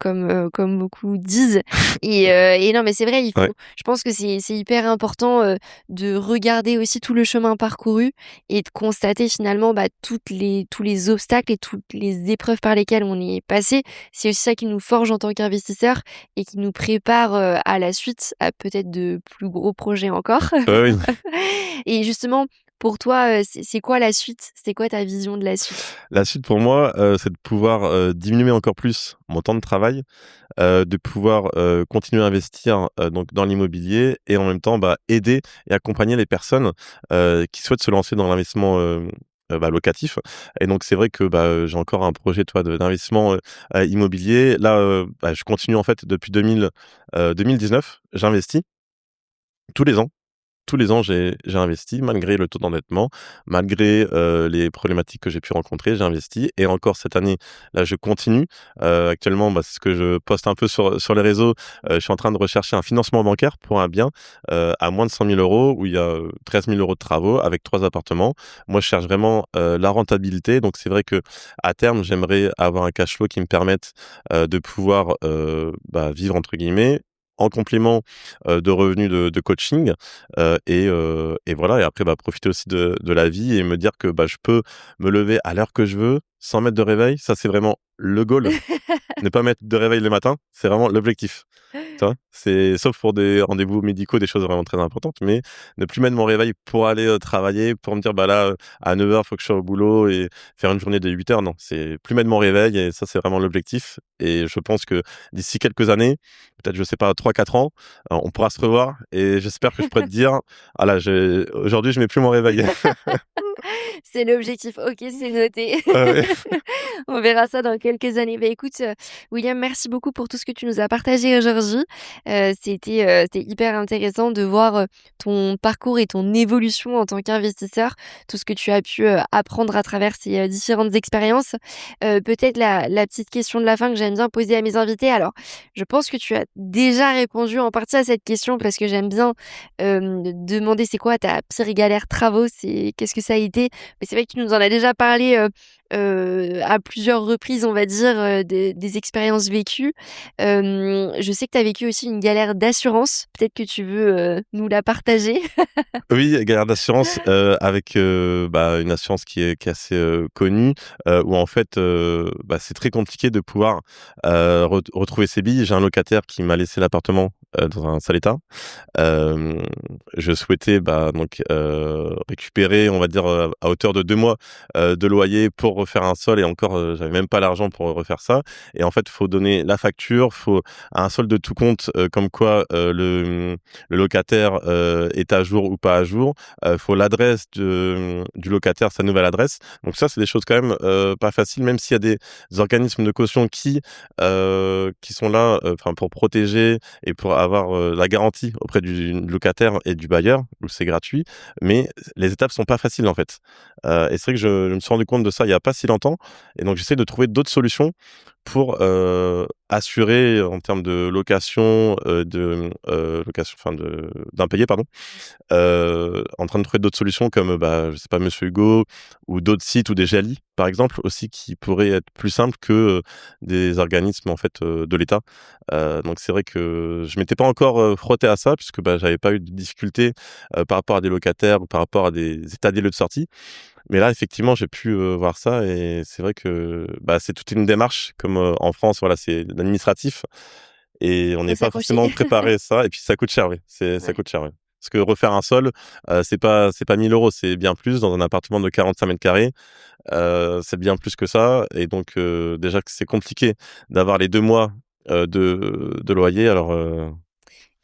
comme beaucoup disent et non, mais c'est vrai, il ouais. faut je pense que c'est hyper important, de regarder aussi tout le chemin parcouru et de constater finalement, tous les obstacles et toutes les épreuves par lesquelles on est passé. C'est aussi ça qui nous forge en tant qu'investisseurs et qui nous prépare, à la suite, à peut-être de plus gros projets encore. Oui. Et justement, pour toi, c'est quoi la suite? C'est quoi ta vision de la suite? La suite pour moi, c'est de pouvoir, diminuer encore plus mon temps de travail, de pouvoir, continuer à investir, donc dans l'immobilier et en même temps, aider et accompagner les personnes, qui souhaitent se lancer dans l'investissement, locatif et donc c'est vrai que, j'ai encore un projet, toi, d'investissement, immobilier. Là, je continue en fait depuis 2019, j'investis tous les ans. Tous les ans, j'ai investi malgré le taux d'endettement, malgré, les problématiques que j'ai pu rencontrer, j'ai investi et encore cette année, là, je continue. Actuellement, c'est ce que je poste un peu sur les réseaux. Je suis en train de rechercher un financement bancaire pour un bien, à moins de 100 000 € où il y a, 13 000 € de travaux avec 3 appartements. Moi, je cherche vraiment, la rentabilité donc c'est vrai que à terme, j'aimerais avoir un cash flow qui me permette, de pouvoir, «vivre» entre guillemets, en complément, de revenus de coaching. Et voilà et après, profiter aussi de la vie et me dire que, je peux me lever à l'heure que je veux, sans mettre de réveil. Ça, c'est vraiment le goal. Ne pas mettre de réveil le matin, c'est vraiment l'objectif. Tu vois? C'est sauf pour des rendez-vous médicaux, des choses vraiment très importantes, mais ne plus mettre mon réveil pour aller, travailler, pour me dire: «Là, à 9 heures faut que je sois au boulot» et faire une journée de 8 heures. Non, c'est plus mettre mon réveil et ça, c'est vraiment l'objectif et je pense que d'ici quelques années, peut-être, je sais pas, 3 4 ans, on pourra se revoir et j'espère que je pourrai te dire: «Ah là, j'ai aujourd'hui, je mets plus mon réveil». C'est l'objectif. OK, c'est noté. Ouais. On verra ça dans quelques années. Bah, écoute, William, merci beaucoup pour tout ce que tu nous as partagé aujourd'hui. C'était hyper intéressant de voir, ton parcours et ton évolution en tant qu'investisseur, tout ce que tu as pu, apprendre à travers ces, différentes expériences. Peut-être la petite question de la fin que j'aime bien poser à mes invités. Alors, je pense que tu as déjà répondu en partie à cette question parce que j'aime bien, demander c'est quoi ta pire galère travaux, c'est qu'est-ce que ça a été? Mais c'est vrai que tu nous en as déjà parlé, à plusieurs reprises, on va dire, des expériences vécues. Je sais que tu as vécu aussi une galère d'assurance. Peut-être que tu veux, nous la partager? Oui, galère d'assurance, avec, une assurance qui est assez, connue, où en fait, c'est très compliqué de pouvoir, retrouver ses billes. J'ai un locataire qui m'a laissé l'appartement, dans un sale état. Hem, je souhaitais, récupérer, on va dire, à hauteur de 2 mois, de loyer pour refaire un sol et encore, j'avais même pas l'argent pour refaire ça et en fait, faut donner la facture, faut un solde de tout compte, comme quoi, le locataire, est à jour ou pas à jour. Faut l'adresse du locataire, sa nouvelle adresse. Donc ça, c'est des choses quand même, pas faciles, même s'il y a des organismes de caution qui sont là, pour protéger et pour avoir, la garantie auprès du locataire et du bailleur, où c'est gratuit. Mais les étapes sont pas faciles, en fait. Et c'est vrai que je me suis rendu compte de ça il y a pas si longtemps et donc j'essaie de trouver d'autres solutions pour, assurer en termes de location, location d'impayé, pardon. En train de trouver d'autres solutions comme, je sais pas, Monsieur Hugo ou d'autres sites ou des Jali, par exemple, aussi qui pourraient être plus simples que, des organismes, en fait, de l'État. Donc c'est vrai que je m'étais pas encore, frotté à ça puisque, j'avais pas eu de difficultés, par rapport à des locataires ou par rapport à des états des lieux de sortie. Mais là, effectivement, j'ai pu, voir ça et c'est vrai que, c'est toute une démarche comme, en France, voilà, c'est l'administratif et on Faut n'est pas s'accrocher. forcément préparé à ça et puis ça coûte cher, oui, ça Ouais. coûte cher, oui. Parce que refaire un sol, c'est pas 1 000 €, c'est bien plus dans un appartement de 45 m², c'est bien plus que ça et donc déjà que c'est compliqué d'avoir les 2 mois, de loyer alors,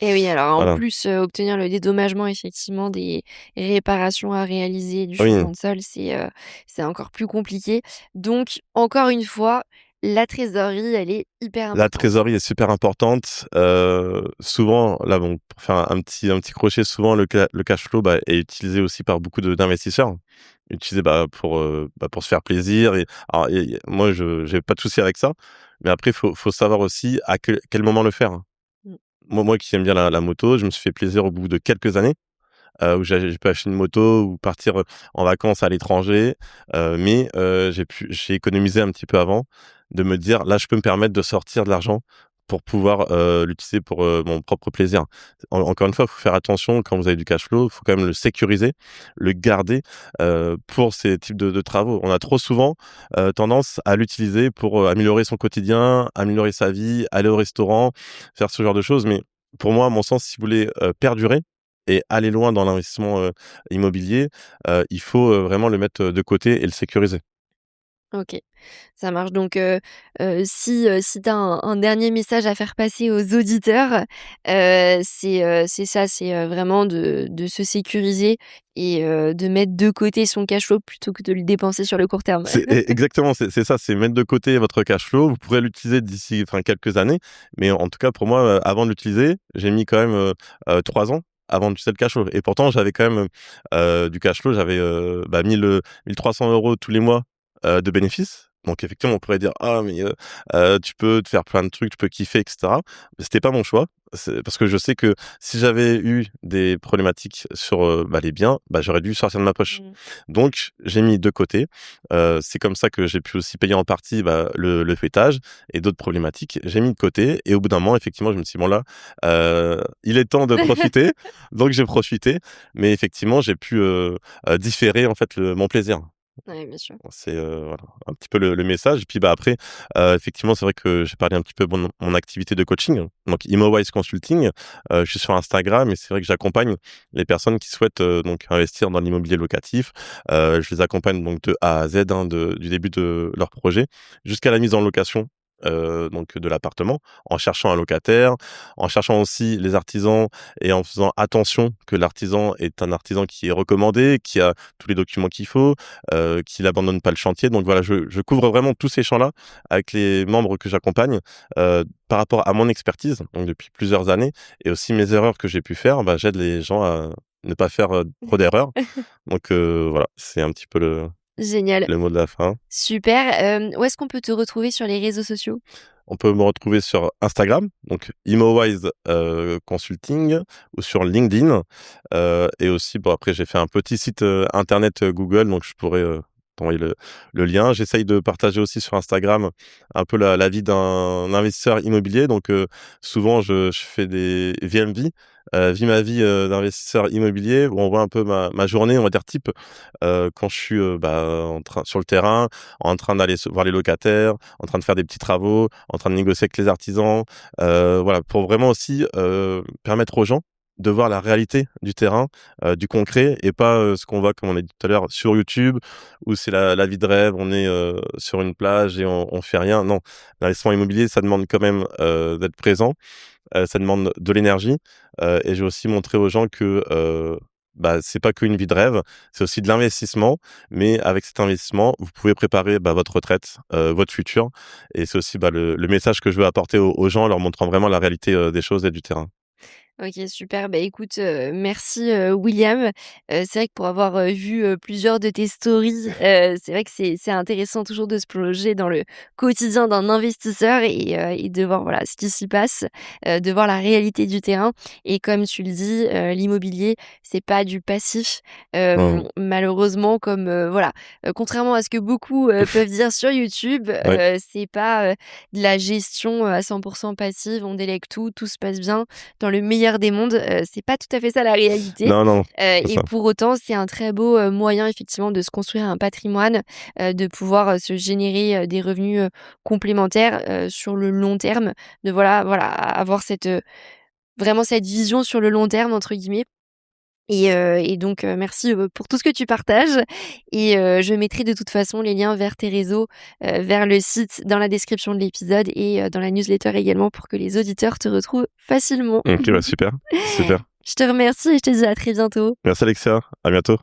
Et oui, alors en voilà. plus, obtenir le dédommagement effectivement des réparations à réaliser, du Oui. changement de sol, c'est encore plus compliqué. Donc encore une fois, la trésorerie, elle est hyper La importante. trésorerie est super importante, souvent là bon, pour faire un petit crochet, souvent le cash flow, est utilisé aussi par beaucoup d'investisseurs. Utilisé, pour se faire plaisir et alors et moi je j'ai pas de souci avec ça, mais après faut savoir aussi à quel moment le faire. Mmh. Moi qui aime bien la moto, je me suis fait plaisir au bout de quelques années, où j'ai pu acheter une moto ou partir, en vacances à l'étranger, mais j'ai économisé un petit peu avant, de me dire: «Là, je peux me permettre de sortir de l'argent pour pouvoir, l'utiliser pour, mon propre plaisir». Encore une fois, il faut faire attention quand vous avez du cash flow, il faut quand même le sécuriser, le garder, pour ces types de travaux. On a trop souvent, tendance à l'utiliser pour, améliorer son quotidien, améliorer sa vie, aller au restaurant, faire ce genre de choses, mais pour moi, à mon sens, si vous voulez, perdurer et aller loin dans l'investissement, immobilier, il faut, vraiment le mettre, de côté et le sécuriser. OK, ça marche donc si tu as un dernier message à faire passer aux auditeurs, c'est ça, c'est, vraiment de se sécuriser et de mettre de côté son cash flow plutôt que de le dépenser sur le court terme. Exactement, c'est ça, c'est mettre de côté votre cash flow. Vous pourrez l'utiliser d'ici, quelques années, mais en tout cas pour moi, avant de l'utiliser, j'ai mis quand même, 3 ans avant d'utiliser le cash flow et pourtant j'avais quand même, du cash flow, j'avais, 1 300 € tous les mois, de bénéfices. Donc effectivement, on pourrait dire: «Ah mais, tu peux te faire plein de trucs, tu peux kiffer et cetera». Mais c'était pas mon choix. C'est parce que je sais que si j'avais eu des problématiques sur, les biens, j'aurais dû sortir de ma poche. Mmh. Donc j'ai mis de côté. C'est comme ça que j'ai pu aussi payer en partie, le feuilletage et d'autres problématiques. J'ai mis de côté et au bout d'un moment, effectivement, je me suis dit: «Bon là, il est temps de profiter». Donc j'ai profité, mais effectivement, j'ai pu, différer en fait mon plaisir. Ouais, bien sûr. C'est, voilà, un petit peu le message et puis, après, effectivement, c'est vrai que j'ai parlé un petit peu de mon activité de coaching, donc ImoWise Consulting. Je suis sur Instagram et c'est vrai que j'accompagne les personnes qui souhaitent, donc investir dans l'immobilier locatif. Je les accompagne donc de A à Z, hein, du début de leur projet jusqu'à la mise en location, donc de l'appartement, en cherchant un locataire, en cherchant aussi les artisans et en faisant attention que l'artisan est un artisan qui est recommandé, qui a tous les documents qu'il faut, qu'il abandonne pas le chantier. Donc voilà, je couvre vraiment tous ces champs-là avec les membres que j'accompagne, par rapport à mon expertise, donc depuis plusieurs années et aussi mes erreurs que j'ai pu faire, bah, j'aide les gens à ne pas faire, trop d'erreurs. Donc voilà, c'est un petit peu Génial, le mot de la fin. super. Où est-ce qu'on peut te retrouver sur les réseaux sociaux? On peut me retrouver sur Instagram, donc ImoWise, Consulting ou sur LinkedIn, et aussi bon après j'ai fait un petit site, internet, Google donc je pourrais, t'envoyer le lien. J'essaye de partager aussi sur Instagram un peu la vie d'un investisseur immobilier donc souvent je fais des VMV, vie ma vie, d'investisseur immobilier où on voit un peu ma journée on va dire type, quand je suis, bah, en train sur le terrain, en train d'aller voir les locataires, en train de faire des petits travaux, en train de négocier avec les artisans, voilà, pour vraiment aussi, permettre aux gens de voir la réalité du terrain, du concret et pas, ce qu'on voit, comme on a dit tout à l'heure, sur YouTube où c'est la vie de rêve, on est, sur une plage et on fait rien. Non, l'investissement immobilier, ça demande quand même, d'être présent, ça demande de l'énergie, et j'ai aussi montré aux gens que, bah, c'est pas qu'une vie de rêve, c'est aussi de l'investissement, mais avec cet investissement, vous pouvez préparer, bah, votre retraite, votre futur et c'est aussi, bah, le message que je veux apporter aux gens, en leur montrant vraiment la réalité, des choses et du terrain. OK, super. Bah, écoute, merci, William. C'est vrai que pour avoir, vu, plusieurs de tes stories, c'est vrai que c'est intéressant toujours de se plonger dans le quotidien d'un investisseur et de voir, voilà, ce qui s'y passe, de voir la réalité du terrain et comme tu le dis, l'immobilier, c'est pas du passif. Mmh. Malheureusement comme, voilà, contrairement à ce que beaucoup, peuvent dire sur YouTube, Ouais. c'est pas, de la gestion, à 100 passive. On délègue tout, tout se passe bien dans le meilleur des mondes, c'est pas tout à fait ça la réalité, Non, non, c'est et ça. pour autant, c'est un très beau, moyen effectivement de se construire un patrimoine, de pouvoir, se générer, des revenus, complémentaires, sur le long terme, de voilà avoir cette, vraiment cette «vision sur le long terme» entre guillemets et donc merci, pour tout ce que tu partages et je mettrai de toute façon les liens vers tes réseaux, vers le site dans la description de l'épisode et dans la newsletter également pour que les auditeurs te retrouvent facilement. OK, bah, super, super. Je te remercie et je te dis à très bientôt. Merci Alexia, à bientôt.